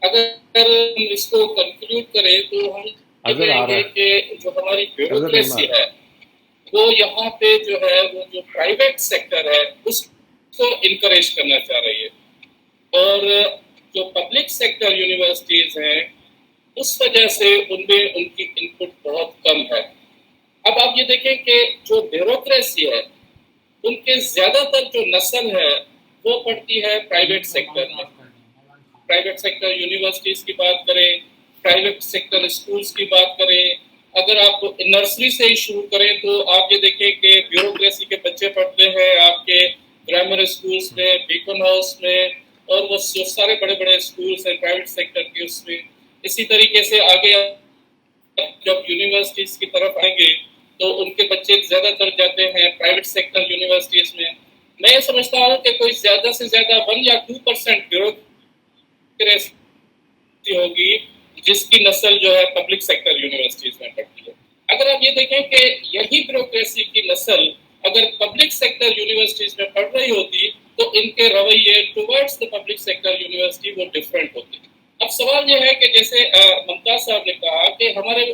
اگر ہم اس کو کنکلوڈ کریں تو ہم کہیں گے کہ جو ہماری بیوروکریسی ہے وہ یہاں پہ جو ہے وہ جو پرائیویٹ سیکٹر ہے اس کو انکریج کرنا چاہ رہی ہے, اور جو پبلک سیکٹر یونیورسٹیز ہیں اس وجہ سے ان میں ان کی انپٹ بہت کم ہے. اب آپ یہ دیکھیں کہ جو بیوروکریسی ہے ان کے زیادہ تر جو نسل ہے وہ پڑھتی ہے پرائیویٹ سیکٹر میں. پرائیویٹ سیکٹر یونیورسٹیز کی بات کریں, پرائیویٹ سیکٹر اسکولز کی بات کریں, اگر آپ نرسری سے ہی شروع کریں تو آپ یہ دیکھیں کہ بیوروکریسی کے بچے پڑھتے ہیں آپ کے گرامر اسکولز میں, بیکن ہاؤس میں, اور وہ سارے بڑے بڑے اسکولز ہیں پرائیویٹ سیکٹر کے اس میں. اسی طریقے سے آگے جب یونیورسٹیز کی طرف آئیں گے تو ان کے بچے زیادہ تر جاتے ہیں پرائیویٹ سیکٹر یونیورسٹیز میں. میں یہ سمجھتا ہوں کہ کوئی زیادہ سے زیادہ 1 یا 2% بیوروکریسی ہوگی جس کی نسل جو ہے پبلک سیکٹر یونیورسٹیز میں پڑھتی ہے. اگر آپ یہ دیکھیں کہ یہی بیوروکریسی کی نسل اگر پبلک سیکٹر یونیورسٹیز میں پڑھ رہی ہوتی تو ان کے رویے towards the public sector university وہ ڈفرینٹ ہوتے. اب سوال یہ ہے کہ جیسے ممتاز صاحب نے کہا کہ ہمارے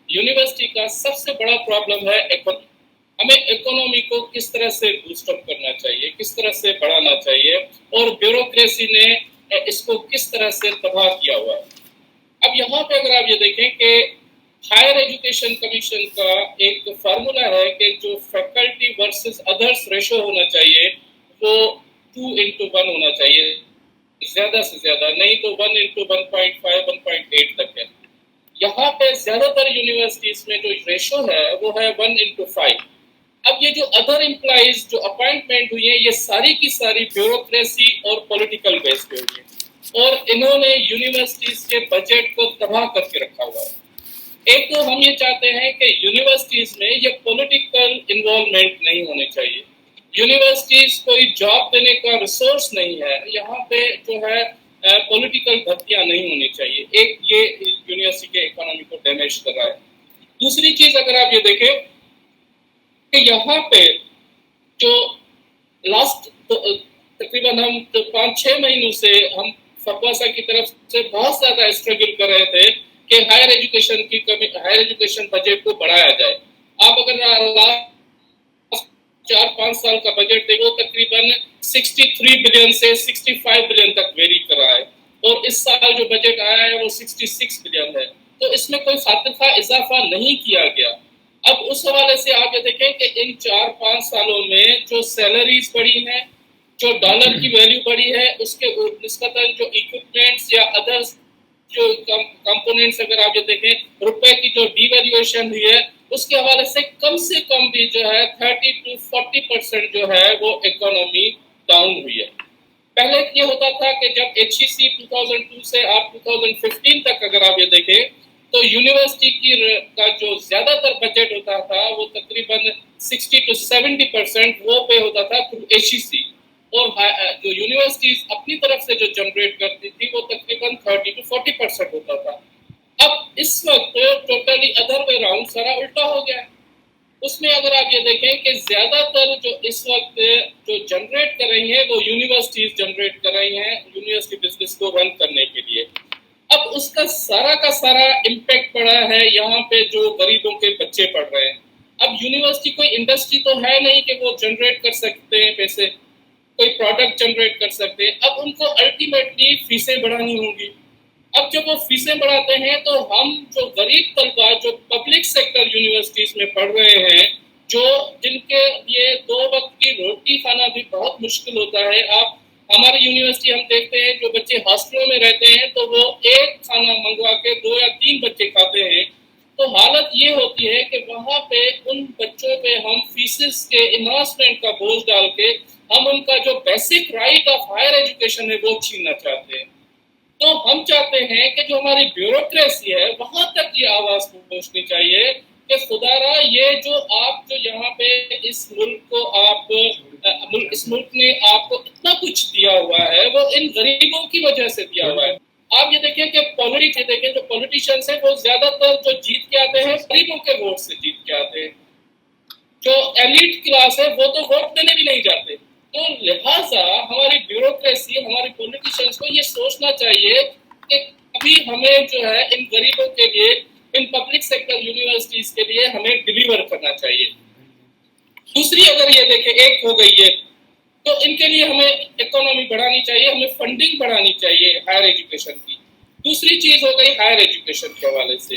یونیورسٹی کا سب سے بڑا پرابلم ہے اکانومی. ہمیں اکانومی کو کس طرح سے بوسٹ اپ کرنا چاہیے, کس طرح سے بڑھانا چاہیے, اور بیوروکریسی نے اس کو کس طرح سے تباہ کیا ہوا ہے. اب یہاں پہ اگر آپ یہ دیکھیں کہ ہائر ایجوکیشن کمیشن کا ایک فارمولا ہے کہ جو فیکلٹی ورسز ادرس ریشو ہونا چاہیے وہ 2:1 ہونا چاہیے, زیادہ سے زیادہ نہیں تو 1:1.5 1.8 تک ہے. یہاں پہ زیادہ تر یونیورسٹیز میں جو ریشو ہے وہ ہے 1:5. اب یہ جو ادر امپلائیز جو اپائنٹمنٹ ہوئی ہیں یہ ساری کی ساری بیوروکریسی اور پولیٹیکل بیس پہ ہوئی ہیں, اور انہوں نے یونیورسٹیز کے بجٹ کو تباہ کر کے رکھا ہوا ہے. ایک تو ہم یہ چاہتے ہیں کہ یونیورسٹیز میں یہ پولیٹیکل انوالومنٹ نہیں ہونی چاہیے. یونیورسٹیز کوئی جاب دینے کا ریسورس نہیں ہے, یہاں پہ جو ہے پولیٹیکل بھرتیاں نہیں ہونی چاہیے. ایک یہ یونیورسٹی کے اکانومی کو ڈیمیج کر رہا ہے. دوسری چیز اگر آپ یہ دیکھیں کہ یہاں پہ جو لاسٹ تقریباً ہم 5-6 مہینوں سے ہم فقواسا کی طرف سے بہت زیادہ اسٹرگل کر رہے تھے کہ ہائر ایجوکیشن بجٹ کو بڑھایا جائے. آپ اگر 4-5 سال کا بجٹ دیکھو تقریباً 63 بلین سے 65 بلین تک ویری کر رہا ہے, اور اس سال جو بجٹ آیا ہے وہ 66 بلین ہے. تو اس میں کوئی خاطرخواہ اضافہ نہیں کیا گیا. اب اس حوالے سے آپ یہ دیکھیں کہ ان 4-5 سالوں میں جو سیلریز بڑھی ہیں, جو ڈالر کی ویلیو بڑھی ہے, اس کے نسبتاً جو ایکوپمنٹس یا ادرس جو کمپوننٹس اگر آپ یہ دیکھیں روپے کی جو ڈی ویلیویشن ہوئی ہے, اس کے حوالے سے کم بھی جو ہے 30 to 40% جو ہے وہ اکانومی ڈاؤن ہوئی ہے. پہلے یہ ہوتا تھا کہ جب HEC 2002 سے آپ 2015 تک اگر آپ یہ دیکھیں تو یونیورسٹی کا جو زیادہ تر بجٹ ہوتا تھا وہ تقریباً 60 to 70% وہ پہ ہوتا تھا تھرو HEC, اور جو یونیورسٹیز اپنی طرف سے جو جنریٹ کرتی تھی وہ تقریباً 30 to 40% ہوتا تھا. اب اس وقت ٹوٹلی ادر وے راؤنڈ سارا الٹا ہو گیا. اس میں اگر آپ یہ دیکھیں کہ زیادہ تر جو اس وقت جو جنریٹ کر رہی ہیں وہ یونیورسٹیز جنریٹ کر رہی ہیں یونیورسٹی بزنس کو رن کرنے کے لیے. اب اس کا سارا امپیکٹ پڑا ہے یہاں پہ جو غریبوں کے بچے پڑھ رہے ہیں. اب یونیورسٹی کوئی انڈسٹری تو ہے نہیں کہ وہ جنریٹ کر سکتے ہیں پیسے, کوئی پروڈکٹ جنریٹ کر سکتے ہیں. اب ان کو الٹیمیٹلی فیسیں بڑھانی ہوں گی. اب جب وہ فیسیں بڑھاتے ہیں تو ہم جو غریب طلبہ جو پبلک سیکٹر یونیورسٹیز میں پڑھ رہے ہیں, جو جن کے لیے 2 وقت کی روٹی کھانا بھی بہت مشکل ہوتا ہے. آپ ہماری یونیورسٹی ہم دیکھتے ہیں جو بچے ہاسٹلوں میں رہتے ہیں تو وہ ایک کھانا منگوا کے 2 یا 3 بچے کھاتے ہیں. تو حالت یہ ہوتی ہے کہ وہاں پہ ان بچوں پہ ہم فیسز کے انویسٹمنٹ کا بوجھ ڈال کے ہم ان کا جو basic right of higher education ہے وہ چھیننا چاہتے ہیں. تو ہم چاہتے ہیں کہ جو ہماری بیوروکریسی ہے وہاں تک یہ آواز پہنچنی چاہیے کہ خدا را یہ جو آپ جو یہاں پہ اس ملک کو آپ اس ملک نے آپ کو اتنا کچھ دیا ہوا ہے وہ ان غریبوں کی وجہ سے دیا ہوا ہے. آپ یہ دیکھیں کہ پالیٹکس دیکھیں جو پولیٹیشینس ہیں وہ زیادہ تر جو جیت کے آتے ہیں غریبوں کے ووٹ سے جیت کے آتے ہیں. جو ایلیٹ کلاس ہے وہ تو ووٹ دینے بھی نہیں جاتے. تو لہٰذا ہماری بیوروکریسی ہماری پولیٹیشینس کو یہ سوچنا چاہیے کہ ابھی ہمیں جو ہے ان غریبوں کے لیے ان پبلک سیکٹر یونیورسٹیز کے لیے ہمیں ڈیلیور کرنا چاہیے. دوسری اگر یہ دیکھیں ایک ہو گئی ہے تو ان کے لیے ہمیں اکانومی بڑھانی چاہیے, ہمیں فنڈنگ بڑھانی چاہیے ہائر ایجوکیشن کی. دوسری چیز ہو گئی ہائر ایجوکیشن کے حوالے سے.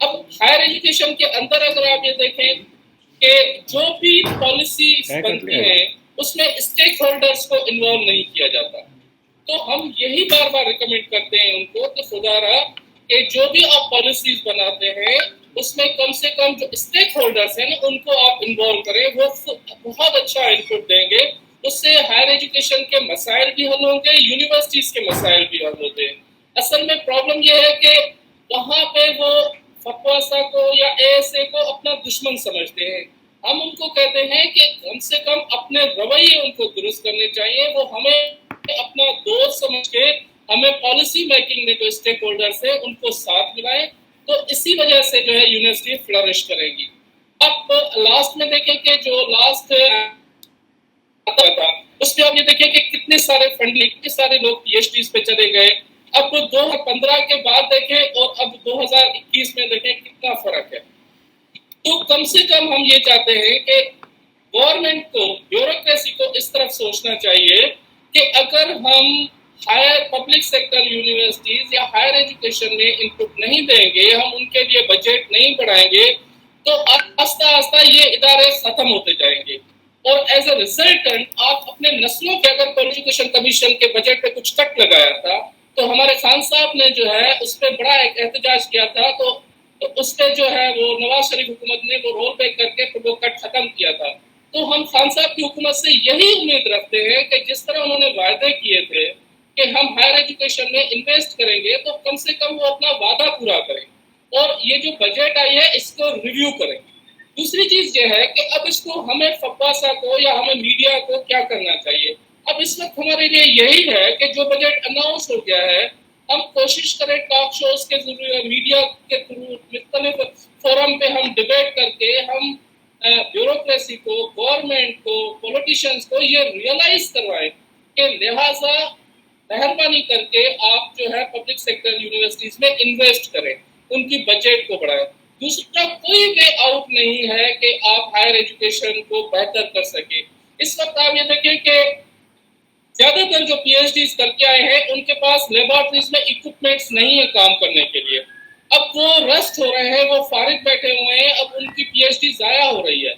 اب ہائر ایجوکیشن کے اندر اگر آپ یہ دیکھیں کہ جو بھی پالیسیز بنتی ہیں اس میں اسٹیک ہولڈرز کو انوالو نہیں کیا جاتا. تو ہم یہی بار بار ریکمینڈ کرتے ہیں ان کو کہ خدا را کہ جو بھی آپ پالیسیز بناتے ہیں اس میں کم سے کم جو اسٹیک ہولڈرز ہیں نا ان کو آپ انوالو کریں, وہ بہت اچھا انپٹ دیں گے. اس سے ہائر ایجوکیشن کے مسائل بھی حل ہوں گے, یونیورسٹیز کے مسائل بھی حل ہوتے ہیں. اصل میں پرابلم یہ ہے کہ وہاں پہ وہ فقواسا کو یا ASA کو اپنا دشمن سمجھتے ہیں. ہم ان کو کہتے ہیں کہ کم سے کم اپنے رویے ان کو درست کرنے چاہیے, وہ ہمیں اپنا دوست سمجھ کے ہمیں پالیسی میکنگ میں جو اسٹیک ہولڈرز ہیں ان کو ساتھ ملائیں. تو اسی وجہ سے جو ہے یونیورسٹی فلرش کرے گی. اب لاسٹ میں دیکھیں کہ جو لاسٹ تھا اس پہ آپ یہ دیکھیں کہ کتنے سارے فنڈنگ, کتنے سارے لوگ PhDs پہ چلے گئے. اب 2015 کے بعد دیکھیں اور اب 2021 میں دیکھیں کتنا فرق ہے. تو کم سے کم ہم یہ چاہتے ہیں کہ گورنمنٹ کو بیوروکریسی کو اس طرف سوچنا چاہیے کہ اگر ہم ہائر پبلک سیکٹر یونیورسٹیز یا ہائر ایجوکیشن میں انپٹ نہیں دیں گے, ہم ان کے لیے بجٹ نہیں بڑھائیں گے تو آہستہ آہستہ یہ ادارے ختم ہوتے جائیں گے. اور ایز اے ریزلٹنٹ آپ اپنے نسلوں کے اگر ایجوکیشن کمیشن کے بجٹ پہ کچھ کٹ لگایا تھا تو ہمارے خان صاحب نے جو ہے اس پہ بڑا ایک احتجاج کیا تھا, تو اس پہ جو ہے وہ نواز شریف حکومت نے وہ رول بیک کر کے پھر وہ کٹ ختم کیا تھا. تو ہم خان صاحب کی حکومت سے یہی امید رکھتے ہیں کہ جس طرح انہوں نے وعدے کیے تھے کہ ہم ہائر ایجوکیشن میں انویسٹ کریں گے تو کم سے کم وہ اپنا وعدہ پورا کریں اور یہ جو بجٹ آئی ہے اس کو ریویو کریں. دوسری چیز یہ ہے کہ اب اس کو ہمیں فقواسا کو یا ہمیں میڈیا کو کیا کرنا چاہیے. اب اس وقت ہمارے لیے یہی ہے کہ جو بجٹ اناؤنس ہو گیا ہے ہم کوشش کریں ٹاک شوز کے ذریعے میڈیا کے تھرو مختلف فورم پہ ہم ڈبیٹ کر کے ہم بیوروکریسی کو, گورنمنٹ کو, پولیٹیشینس کو یہ ریئلائز کروائیں کہ لہٰذا مہربانی کر کے آپ جو ہے پبلک سیکٹر یونیورسٹیز میں انویسٹ کریں, ان کی بجٹ کو بڑھائیں. دوسرا کوئی وے آؤٹ نہیں ہے کہ آپ ہائر ایجوکیشن کو بہتر کر سکیں. اس وقت آپ یہ دیکھیں کہ زیادہ تر جو PhDs کر کے آئے ہیں ان کے پاس لیبارٹریز میں اکوپمنٹس نہیں ہے کام کرنے کے لیے. اب وہ رسٹ ہو رہے ہیں, وہ فارغ بیٹھے ہوئے ہیں, اب ان کی پی ایچ ڈی ضائع ہو رہی ہے,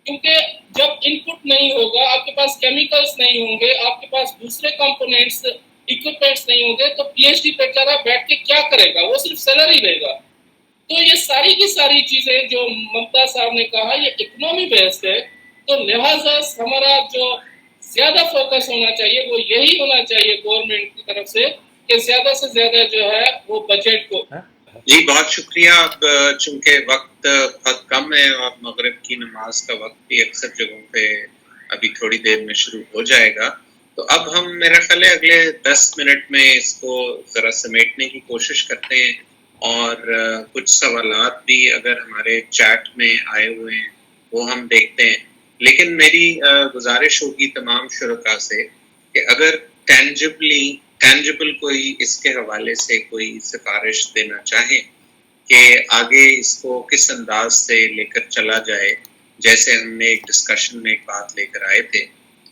کیونکہ جب ان پٹ نہیں ہوگا, آپ کے پاس کیمیکلز نہیں ہوں گے, آپ کے پاس دوسرے کمپوننٹس اکوپمنٹس نہیں ہوں گے, تو پی ایچ ڈی بیچارہ بیٹھ کے کیا کرے گا, وہ صرف سیلری لے گا. تو یہ ساری کی ساری چیزیں جو ممتا صاحب نے کہا یہ اکنامی بیسڈ ہے, تو لہٰذا ہمارا جو زیادہ فوکس ہونا چاہیے وہ یہی ہونا چاہیے گورنمنٹ کی طرف سے کہ زیادہ سے زیادہ جو ہے وہ بجٹ کو. جی بہت شکریہ. اب چونکہ وقت بہت کم ہے اور مغرب کی نماز کا وقت بھی اکثر جگہوں پہ ابھی تھوڑی دیر میں شروع ہو جائے گا, تو اب ہم میرا خیال ہے اگلے 10 منٹ میں اس کو ذرا سمیٹنے کی کوشش کرتے ہیں, اور کچھ سوالات بھی اگر ہمارے چیٹ میں آئے ہوئے ہیں وہ ہم دیکھتے ہیں. لیکن میری گزارش ہوگی تمام شرکاء سے کہ اگر ٹینجبل کوئی اس کے حوالے سے کوئی سفارش دینا چاہیں کہ آگے اس کو کس انداز سے لے کر چلا جائے, جیسے ہم نے ایک ڈسکشن میں ایک بات لے کر آئے تھے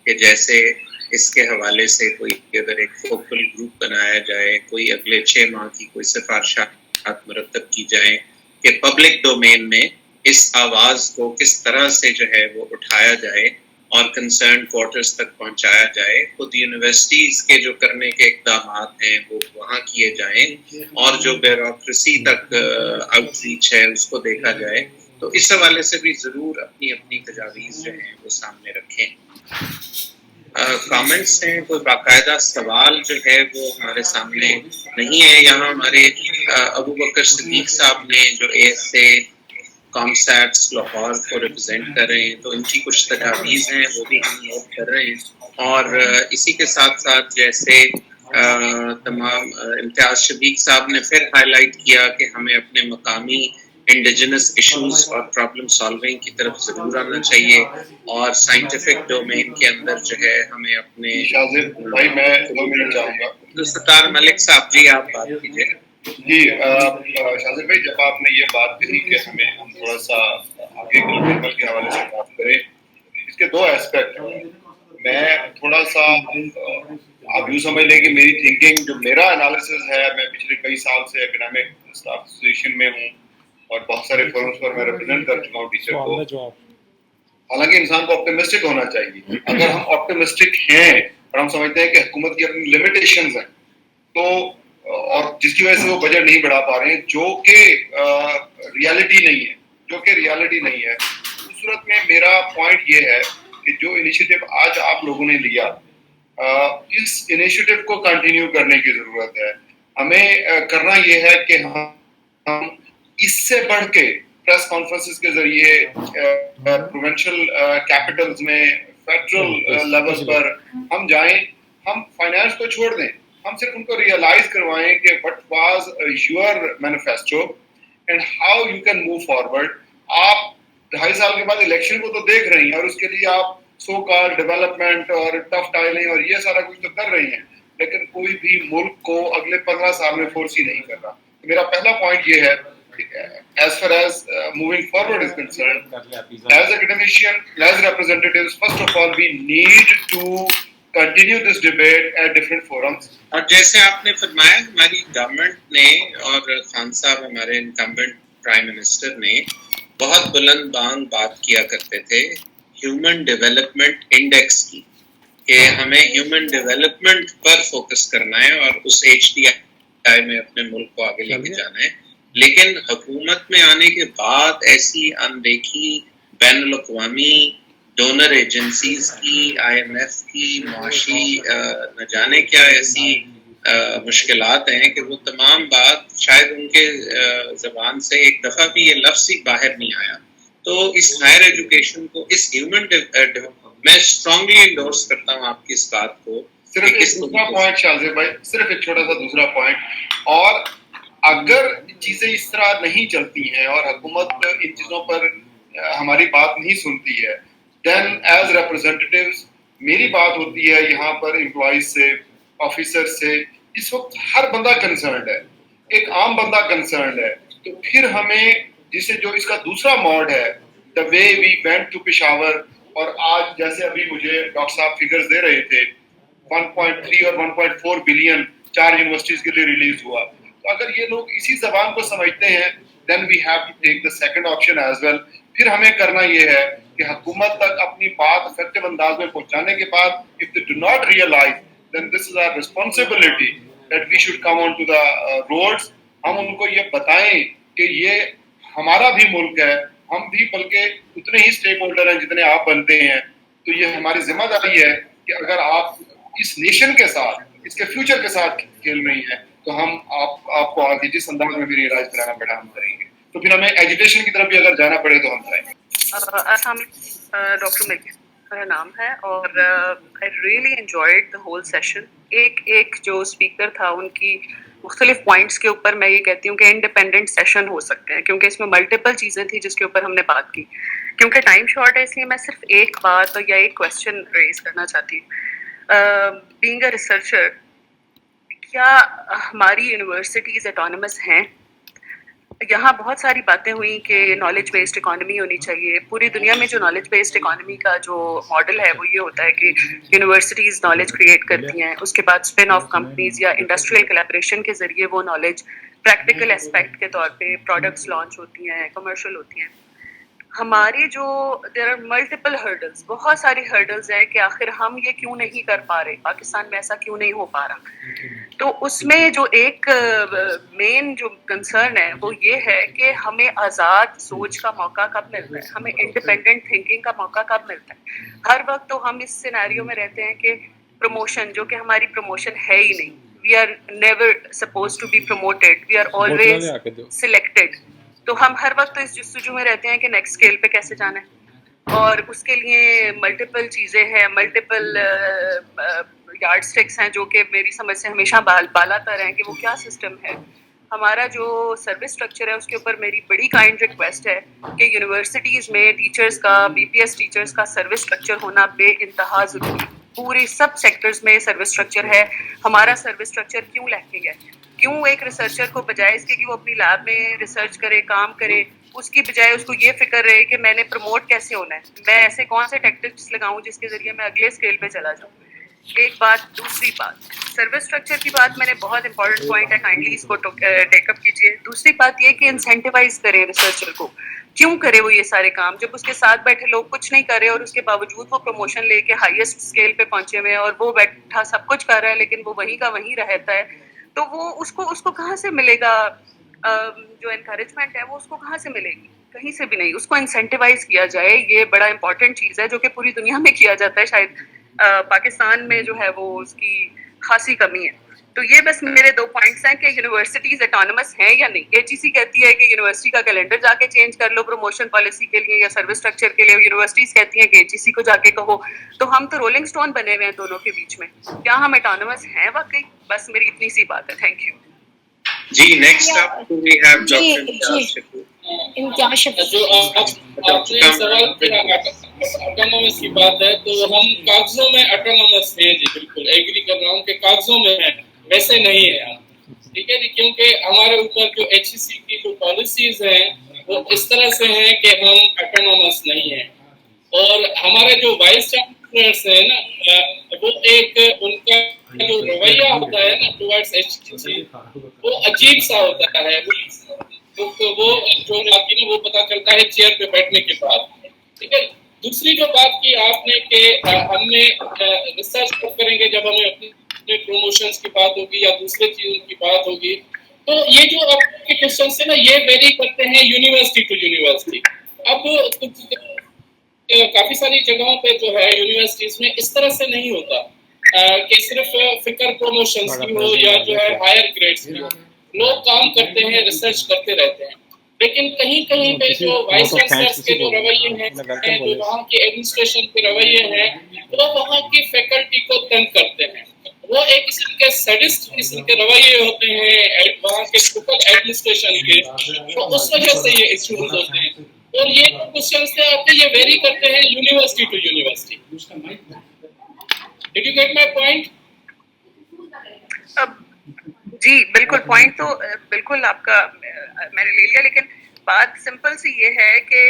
کہ جیسے اس کے حوالے سے کوئی اگر ایک فوکل گروپ بنایا جائے, کوئی اگلے 6 ماہ کی کوئی سفارشات مرتب کی جائیں کہ پبلک ڈومین میں اس آواز کو کس طرح سے جو ہے وہ اٹھایا جائے اور کنسرن کوارٹرز تک پہنچایا جائے. خود یونیورسٹیز کے جو کرنے کے اقدامات ہیں وہ وہاں کیے جائیں, اور جو بیوروکریسی تک آؤٹ ریچ ہے اس کو دیکھا جائے. تو اس حوالے سے بھی ضرور اپنی اپنی تجاویز جو ہیں وہ سامنے رکھیں. کامنٹس ہیں, کوئی باقاعدہ سوال جو ہے وہ ہمارے سامنے نہیں ہے. یہاں ہمارے ابو بکر صدیق صاحب نے جو ASA کامسیٹس لاہور کو ریپرزینٹ کر رہے ہیں, تو ان کی کچھ تجاویز ہیں وہ بھی ہم نوٹ کر رہے ہیں. اور اسی کے ساتھ ساتھ جیسے تمام امتیاز شفیق صاحب نے پھر ہائی لائٹ کیا کہ ہمیں اپنے مقامی انڈیجنس ایشوز اور پرابلم سالونگ کی طرف ضرور آنا چاہیے, اور سائنٹیفک ڈومین کے اندر جو ہے ہمیں اپنے بھائی میں 2 منٹ چاہوں گا. ستار ملک صاحب جی آپ بات کیجیے. جی شاذر بھائی, جب آپ نے یہ بات کہی کہ ہم تھوڑا سا آگے گلوبل کے حوالے سے بات کریں, اس کے 2 ایسپیکٹ ہیں. میں تھوڑا سا آپ یوں سمجھ لیں کہ میری تھنکنگ جو میرا انالیسز ہے, میں پچھلے کئی سال سے اکنامک اسٹاف ایسوسیشن میں ہوں اور بہت سارے فورمز پر میں ریپرزینٹ کر چکا ہوں ٹیچر کو. حالانکہ انسان کو آپٹیمسٹک ہونا چاہیے. اگر ہم آپٹیمسٹک ہیں اور ہم سمجھتے ہیں کہ حکومت کی اپنی لمیٹیشنز ہیں, تو اور جس کی وجہ سے وہ بجٹ نہیں بڑھا پا رہے ہیں, جو کہ ریالٹی نہیں ہے, اس صورت میں میرا پوائنٹ یہ ہے کہ جو انیشیٹو آج آپ لوگوں نے لیا, اس انیشیٹو کو کنٹینیو کرنے کی ضرورت ہے. ہمیں کرنا یہ ہے کہ ہم اس سے بڑھ کے پریس کانفرنسز کے ذریعے پروونشل کیپٹلز میں فیڈرل لیول پر ہم جائیں, ہم فائنانس کو چھوڑ دیں, ہم صرف ان کو ریئلائز کروائیں کہ what was your manifesto and how you can move forward. آپ 2.5 سال کے بعد الیکشن کو تو دیکھ رہی ہیں, اور اس کے لیے آپ سو کال ڈیولپمنٹ اور ٹف ٹائلنگ اور یہ سارا کچھ تو کر رہی ہیں, لیکن کوئی بھی ملک کو اگلے 15 سال میں فورسی نہیں کر رہا. میرا پہلا پوائنٹ یہ ہے, as far as moving forward is concerned, as academicians, as representatives, first of all, we need to continue this debate at different forums. اور جیسے آپ نے فرمایا, ہماری گورنمنٹ نے اور خان صاحب ہمارے انکمبنٹ پرائم منسٹر نے بہت بلند بانگ بات کیا کرتے تھے ہیومن ڈیولپمنٹ انڈیکس کی, کہ ہمیں ہیومن ڈیولپمنٹ پر فوکس کرنا ہے اور اس HDI میں اپنے ملک کو آگے لے کے جانا ہے. لیکن حکومت میں آنے کے بعد ایسی اندیکھی بین الاقوامی ڈونر ایجنسیز کی, IMF کی, معاشی نہ جانے کیا ایسی مشکلات ہیں کہ وہ تمام بات شاید ان کے زبان سے ایک دفعہ بھی یہ لفظ ہی باہر نہیں آیا. تو اس ہائر ایجوکیشن کو, اس ہیومن, میں اسٹرانگلی انڈورس کرتا ہوں آپ کی اس بات کو. صرف ایک دوسرا پوائنٹ شاذر بھائی, صرف ایک چھوٹا سا دوسرا پوائنٹ, اور اگر چیزیں اس طرح نہیں چلتی ہیں اور حکومت ان چیزوں پر ہماری بات نہیں سنتی ہے, دین ایز ریپرزینٹیوز میری بات ہوتی ہے یہاں پر امپلائیز سے, آفیسر سے. اس وقت ہر بندہ کنسرنڈ ہے, ایک عام بندہ کنسرنڈ ہے. تو پھر ہمیں جسے جو اس کا دوسرا موڈ ہے, دا وے وی وینٹ ٹو پشاور, اور آج جیسے ابھی مجھے ڈاکٹر صاحب فگرز دے رہے تھے 1.3 اور 1.4 بلین 4 یونیورسٹیز کے لیے ریلیز ہوا. تو اگر یہ لوگ اسی زبان کو سمجھتے ہیں then we have to take the second option as well. پھر ہمیں کرنا یہ ہے کہ حکومت تک اپنی بات افیکٹو انداز میں پہنچانے کے بعد if they do not realize then this is our responsibility that we should come on to the roads. ہم ان کو یہ بتائیں کہ یہ ہمارا بھی ملک ہے, ہم بھی بلکہ اتنے ہی اسٹیک ہولڈر ہیں جتنے آپ بنتے ہیں. تو یہ ہماری ذمہ داری ہے کہ اگر آپ اس نیشن کے ساتھ, اس کے فیوچر کے ساتھ کھیل رہی ہیں تو ہم آپ کو آگے جس انداز میں بھی ریئلائز کرانا پڑا ہم کریں گے. تو پھر ہمیں ایجوکیشن کی طرف بھی اگر جانا پڑے تو ہم جائیں گے. السلام علیکم, ڈاکٹر ملکی میرا نام ہے اور I really enjoyed the whole session. ایک جو اسپیکر تھا ان کی مختلف پوائنٹس کے اوپر میں یہ کہتی ہوں کہ انڈیپینڈنٹ سیشن ہو سکتے ہیں, کیونکہ اس میں ملٹیپل چیزیں تھیں جس کے اوپر ہم نے بات کی. کیونکہ ٹائم شارٹ ہے اس لیے میں صرف ایک بات یا ایک کوشچن ریز کرنا چاہتی ہوں. بینگ اے ریسرچر, کیا ہماری یونیورسٹیز اٹانومس ہیں؟ یہاں بہت ساری باتیں ہوئیں کہ نالج بیسڈ اکانومی ہونی چاہیے. پوری دنیا میں جو نالج بیسڈ اکانومی کا جو ماڈل ہے وہ یہ ہوتا ہے کہ یونیورسٹیز نالج کریٹ کرتی ہیں, اس کے بعد اسپن آف کمپنیز یا انڈسٹریل کلیبریشن کے ذریعے وہ نالج پریکٹیکل اسپیکٹ کے طور پہ پروڈکٹس لانچ ہوتی ہیں, کمرشل ہوتی ہیں. ہمارے جو دیر آر ملٹیپل ہرڈلز, بہت ساری ہرڈلز ہیں کہ آخر ہم یہ کیوں نہیں کر پا رہے, پاکستان میں ایسا کیوں نہیں ہو پا رہا. تو اس میں جو ایک مین جو کنسرن ہے وہ یہ ہے کہ ہمیں آزاد سوچ کا موقع کب ملتا ہے, ہمیں انڈیپینڈنٹ تھنکنگ کا موقع کب ملتا ہے. ہر وقت تو ہم اس سینیریو میں رہتے ہیں کہ پروموشن, جو کہ ہماری پروموشن ہے ہی نہیں. We are never suppose to be promoted, we are always selected. تو ہم ہر وقت اس جستجو میں رہتے ہیں کہ نیکسٹ اسکیل پہ کیسے جانا ہے, اور اس کے لیے ملٹیپل چیزیں ہیں, ملٹیپل یارڈ اسٹکس ہیں جو کہ میری سمجھ سے ہمیشہ بالا تر ہیں کہ وہ کیا سسٹم ہے. ہمارا جو سروس اسٹرکچر ہے اس کے اوپر میری بڑی کائنڈ ریکویسٹ ہے کہ یونیورسٹیز میں ٹیچرز کا, بی پی ایس ٹیچرز کا سروس اسٹرکچر ہونا بے انتہا ضروری. پورے سب سیکٹرز میں سروس اسٹرکچر ہے. ہمارا سروس اسٹرکچر کیوں لیکنگ ہے؟ کیوں ایک ریسرچر کو بجائے اس کے کہ وہ اپنی لیب میں ریسرچ کرے, کام کرے, اس کی بجائے اس کو یہ فکر رہے کہ میں نے پروموٹ کیسے ہونا ہے, میں ایسے کون سے ٹیکٹکس لگاؤں جس کے ذریعے میں اگلے اسکیل پہ چلا جاؤں. ایک بات. دوسری بات, سروس اسٹرکچر کی بات میں نے بہت امپورٹنٹ پوائنٹ ہے, کائنڈلی اس کو ٹیک اپ کیجیے. دوسری بات یہ کہ انسینٹیوائز کریں ریسرچر کو. کیوں کرے وہ یہ سارے کام جب اس کے ساتھ بیٹھے لوگ کچھ نہیں کر رہے اور اس کے باوجود وہ پروموشن لے کے ہائیسٹ اسکیل پہ پہنچے ہوئے, اور وہ بیٹھا سب کچھ کر رہا ہے لیکن وہ وہیں کا وہیں رہتا ہے. تو وہ اس کو کہاں سے ملے گا جو انکریجمنٹ ہے, وہ اس کو کہاں سے ملے گی؟ کہیں سے بھی نہیں. اس کو انسینٹیوائز کیا جائے, یہ بڑا امپورٹنٹ چیز ہے جو کہ پوری دنیا میں کیا جاتا ہے, شاید پاکستان میں جو ہے وہ اس کی خاصی کمی ہے. تو یہ بس میرے 2 پوائنٹس ہیں کہ یونیورسٹیز اٹانومس ہیں یا نہیں. ایچ ای سی کہتی ہے کہ یونیورسٹی کا کیلنڈر جا کے چینج کر لو پروموشن پالیسی کے لیے یا سروس اسٹرکچر کے لیے. یونیورسٹیز کہتی ہیں کہ ایچ ای سی کو جا کے کہو. تو ہم تو رولنگ سٹون بنے ہوئے ہیں دونوں کے بیچ میں. کیا ہم اٹانومس ہیں واقعی؟ بس میری اتنی سی بات ہے. Thank you. جی next up we have doctor Imtiaz Shafiq. جو آپ نے سوال کیا اٹانومس کی بات ہے, تو ہم کاغذوں میں اٹانومس ہیں جی, بالکل ایگری کر رہا ہوں کہ کاغذوں میں ہیں, ویسے نہیں ہے ہم. ٹھیک ہے جی, کیونکہ ہمارے اوپر جو ایچ ای سی کی جو پالیسیز ہیں وہ اس طرح سے ہیں کہ ہم اٹانومس نہیں ہیں. اور ہمارے جو وائس چانسلرس ہیں نا, وہ ایک ان کا جو رویہ ہوتا ہے نا ٹوورڈز ایچ ای سی, وہ عجیب سا ہوتا ہے. وہ جو آتی ہے نا وہ پتہ چلتا ہے چیئر پہ بیٹھنے کے بعد. ٹھیک ہے. دوسری جو بات کی آپ نے کہ ہم نے ریسرچ کب کریں گے جب ہمیں اپنے پروموشنز کی بات ہوگی یا دوسرے چیزوں کی بات ہوگی, تو یہ جو آپ کے کوشچن سے نا یہ ویری کرتے ہیں یونیورسٹی ٹو یونیورسٹی. اب کافی ساری جگہوں پہ جو ہے یونیورسٹیز میں اس طرح سے نہیں ہوتا کہ صرف فکر پروموشنز کی ہو یا جو ہے ہائر گریڈز کی ہو. لوگ کام کرتے ہیں, ریسرچ کرتے رہتے ہیں, لیکن کہیں کہیں پہ جو وائس چانسلرس کے جو رویے ہیں, جو وہاں کے ایڈمنسٹریشن کے رویے ہیں, وہ وہاں کی فیکلٹی کو تنگ کرتے ہیں. وہ ایک قسم کے سیڈسٹ قسم کے رویے ہوتے ہیں وہاں کے لوکل ایڈمنسٹریشن کے, تو اس وجہ سے یہ ایشوز ہوتے ہیں. اور یہ کوشچنس سے آتے یہ ویری کرتے ہیں university to university. Did you get my point? جی بالکل, پوائنٹ تو بالکل آپ کا میں نے لے لیا, لیکن بات سمپل سی یہ ہے کہ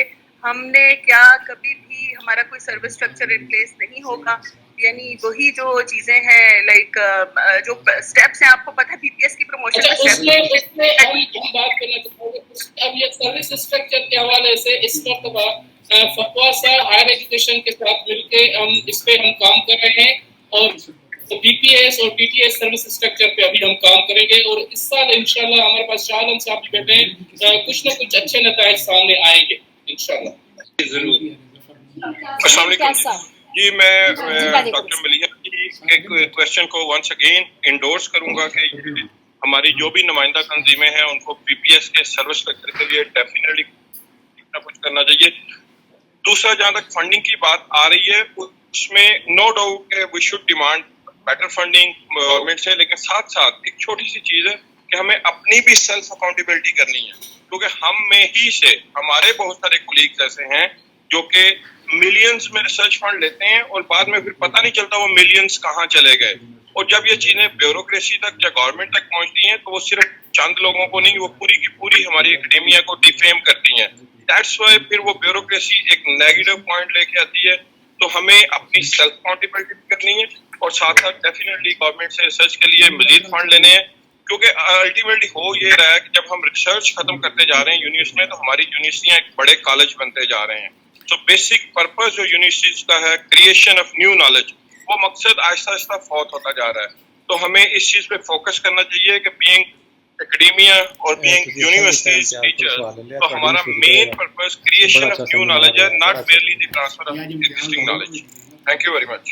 ہم نے کیا کبھی بھی ہمارا کوئی سروس اسٹرکچر ان پلیس نہیں ہوگا یعنی وہی جو چیزیں ہیں لائک جو اسٹیپس ہیں آپ کو پتہ ہے پی پی ایس کی پروموشن اچھا اس میں ہم بات کرنا چاہتے ہیں اب یہ سروس اسٹرکچر کے حوالے سے اس مرتبہ فتویٰ صاحب ہائر ایجوکیشن کے ساتھ مل کے ہم اس پہ ہم کام کر رہے ہیں اور بی پی ایس اور T T S service structure پہ ابھی ہم کام کریں گے اور اس سال انشاءاللہ ہمارے پاس شاہ عالم صاحب بھی بیٹھے ہیں کچھ نہ کچھ اچھے نتائج سامنے آئیں گے انشاءاللہ. ضرور. السلام علیکم جی میں ڈاکٹر ملیح کی کوشچن کو ونس اگین انڈورس کروں گا کہ ہماری جو بھی نمائندہ تنظیمیں ہیں ان کو پی پی ایس کے سروس اسٹرکچر کے لیے ڈیفینیٹلی کچھ کرنا چاہیے. دوسرا جہاں تک فنڈنگ کی بات آ رہی ہے اس میں نو ڈاؤٹ کہ we should demand better funding government سے, لیکن ساتھ ساتھ ایک چھوٹی سی چیز ہے کہ ہمیں اپنی بھی سیلف اکاؤنٹیبلٹی کرنی ہے, کیونکہ ہم میں ہی سے ہمارے بہت سارے کولیگز ایسے ہیں جو کہ ملینز میں ریسرچ فنڈ لیتے ہیں اور بعد میں پھر پتہ نہیں چلتا وہ ملینز کہاں چلے گئے, اور جب یہ چیزیں بیوروکریسی تک یا گورنمنٹ تک پہنچتی ہیں تو وہ صرف چند لوگوں کو نہیں, وہ پوری کی پوری ہماری اکیڈیمیا کو ڈیفیم کرتی ہیں. دیٹس وائی پھر وہ بیوروکریسی ایک نیگیٹو پوائنٹ لے کے آتی ہے. تو ہمیں اپنی سیلف اکاؤنٹیبلٹی کرنی ہے اور ساتھ ساتھ ڈیفینیٹلی گورنمنٹ سے ریسرچ کے لیے مزید فنڈ لینے ہیں, کیونکہ الٹیمیٹلی ہو یہ رہا ہے کہ جب ہم ریسرچ ختم کرتے جا رہے ہیں یونیورسٹی میں تو ہماری یونیورسٹیاں ایک بڑے کالج بنتے جا رہے ہیں. تو بیسک پرپز جو یونیورسٹیز کا ہے کریشن آف نیو نالج, وہ مقصد آہستہ آہستہ فوت ہوتا جا رہا ہے. تو ہمیں اس چیز پہ فوکس کرنا چاہیے کہ بینگ اکیڈیمیا اور بینگ یونیورسٹیز ٹیچر, تو ہمارا main purpose creation of new knowledge ہے, not merely the transfer of existing knowledge. Thank you very much.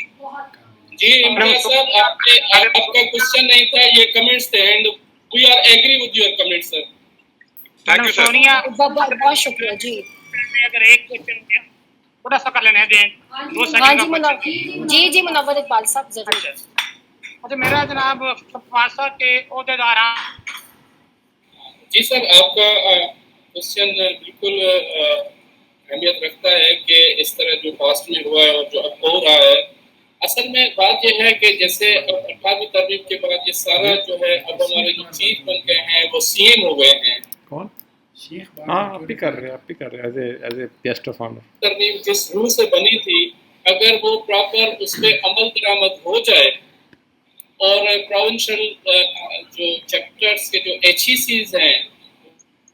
جی امتیاز صاحب آپ کا کوشچن نہیں تھا, یہ کمنٹس تھے and we are agree with your comment sir. Thank you sir. بہت شکریہ. جی اگر ایک کوشچن تھوڑا سا کر لینے دیں. جی منور اقبال صاحب ضرور. اچھا میرا جناب فتویٰ کے عہدیدار. جی سر آپ کا کوشچن بالکل اہمیت رکھتا ہے کہ اس طرح جو پاسٹ میں ہوا ہے اور جو اب ہو رہا ہے, اصل میں بات یہ ہے کہ جیسے اب 18ویں ترمیم کے بعد یہ سارا جو ہے اب ہمارے جو چیف بن گئے ہیں وہ سی ایم ہو گئے ہیں. کون؟ ہاں آپ بھی کر رہے as a guest of honour. ترمیم جس روح سے بنی تھی اگر وہ پراپر اس پہ عمل درآمد ہو جائے اور پروونشل جو چیپٹرز کے جو ایچ ای سیز ہیں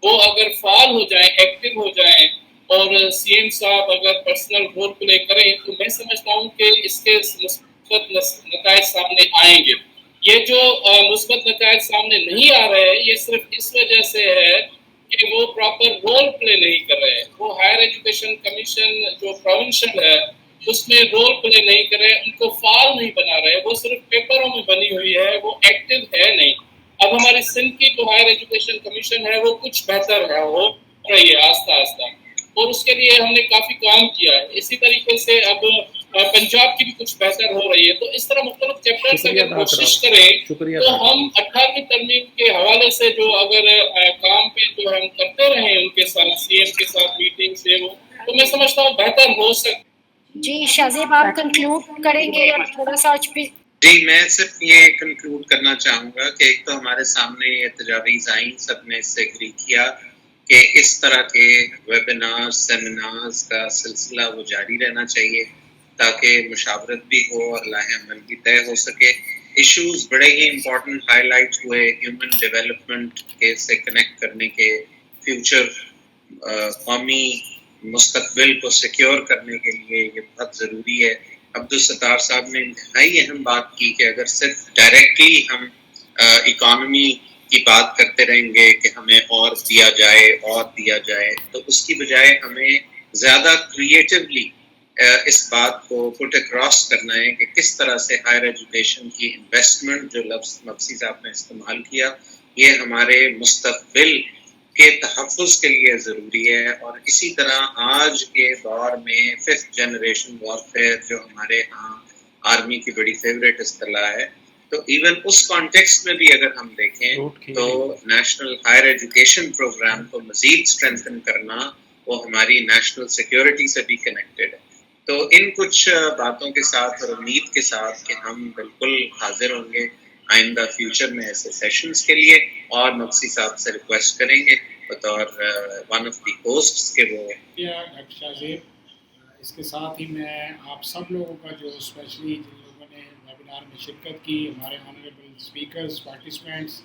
وہ اگر فعال ہو جائیں, ایکٹیو ہو جائیں اور سی ایم صاحب اگر پرسنل رول پلے کریں تو میں سمجھتا ہوں کہ اس کے مثبت نتائج سامنے آئیں گے. یہ جو مثبت نتائج سامنے نہیں آ رہے ہیں یہ صرف اس وجہ سے ہے کہ وہ پراپر رول پلے نہیں کر رہے. وہ ہائر ایجوکیشن کمیشن جو پروونشل ہے اس میں رول پلے نہیں کر رہے, ان کو فعال نہیں بنا رہے, وہ صرف پیپروں میں بنی ہوئی ہے, وہ ایکٹیو ہے نہیں. اب ہماری سندھ کی جو ہائر ایجوکیشن کمیشن ہے وہ کچھ بہتر ہے, ہو رہی ہے آہستہ آہستہ, اور اس کے لیے ہم نے کافی کام کیا ہے. اسی طریقے سے اب پنجاب کی بھی کچھ بہتر ہو رہی ہے. تو اس طرح مختلف چیپٹرز اگر کوشش کریں تو ہم 18ویں ترمیم کے حوالے سے جو اگر کام پہ جو ہم کرتے رہیں ان کے ساتھ سی ایم کے ساتھ میٹنگ سے وہ, تو میں سمجھتا ہوں بہتر ہو سکتا. جی شاہزیب آپ کنکلوڈ کریں گے یا تھوڑا سا آج بھی؟ جی میں صرف یہ کنکلوڈ کرنا چاہوں گا کہ ایک تو ہمارے سامنے یہ تجاویز آئیں, سب نے اس سے اگری کیا کہ اس طرح کے ویبینار سیمینارز کا سلسلہ وہ جاری رہنا چاہیے تاکہ مشاورت بھی ہو اور لاہ عمل بھی طے ہو سکے. ایشوز بڑے ہی امپورٹنٹ ہائی لائٹ ہوئے, ہیومن ڈیولپمنٹ کے سے کنیکٹ کرنے کے, فیوچر قومی مستقبل کو سیکیور کرنے کے لیے یہ بہت ضروری ہے. عبدالستار صاحب نے انتہائی اہم بات کی کہ اگر صرف ڈائریکٹلی ہم اکانومی کی بات کرتے رہیں گے کہ ہمیں اور دیا جائے تو اس کی بجائے ہمیں زیادہ کریٹیولی اس بات کو پٹ اکراس کرنا ہے کہ کس طرح سے ہائر ایجوکیشن کی انویسٹمنٹ, جو لفظ مفسی صاحب نے استعمال کیا, یہ ہمارے مستقبل کے تحفظ کے لیے ضروری ہے. اور اسی طرح آج کے دور میں 5th جنریشن وارفیئر جو ہمارے ہاں آرمی کی بڑی فیوریٹ اصطلاح ہے, تو ایون اس کانٹیکسٹ میں بھی اگر ہم دیکھیں تو نیشنل ہائر ایجوکیشن پروگرام کو مزید اسٹرینتھن کرنا وہ ہماری نیشنل سیکیورٹی سے بھی کنیکٹڈ ہے. تو ان کچھ باتوں کے ساتھ اور امید کے ساتھ کہ ہم بالکل حاضر ہوں گے آئندہ فیوچر میں ایسے سیشنز کے لیے, اور مفسی صاحب سے ریکویسٹ کریں گے بطور ون آف دی ہوسٹس کہ وہ ڈاکٹر شاہ زیب اس کے ساتھ ہی میں آپ سب لوگوں کا جو اسپیشلی جن لوگوں نے ویبینار میں شرکت کی، ہمارے آنریبل اسپیکرز، پارٹیسپینٹس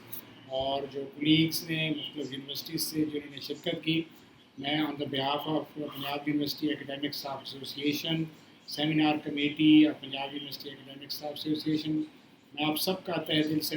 اور جو کولیگس نے مختلف یونیورسٹیز سے جنہوں نے شرکت کی، میں on the behalf of Punjab University Academic Staff Association, seminar committee اور Punjab University Academic Staff Association, میں آپ سب کا تہہ دل سے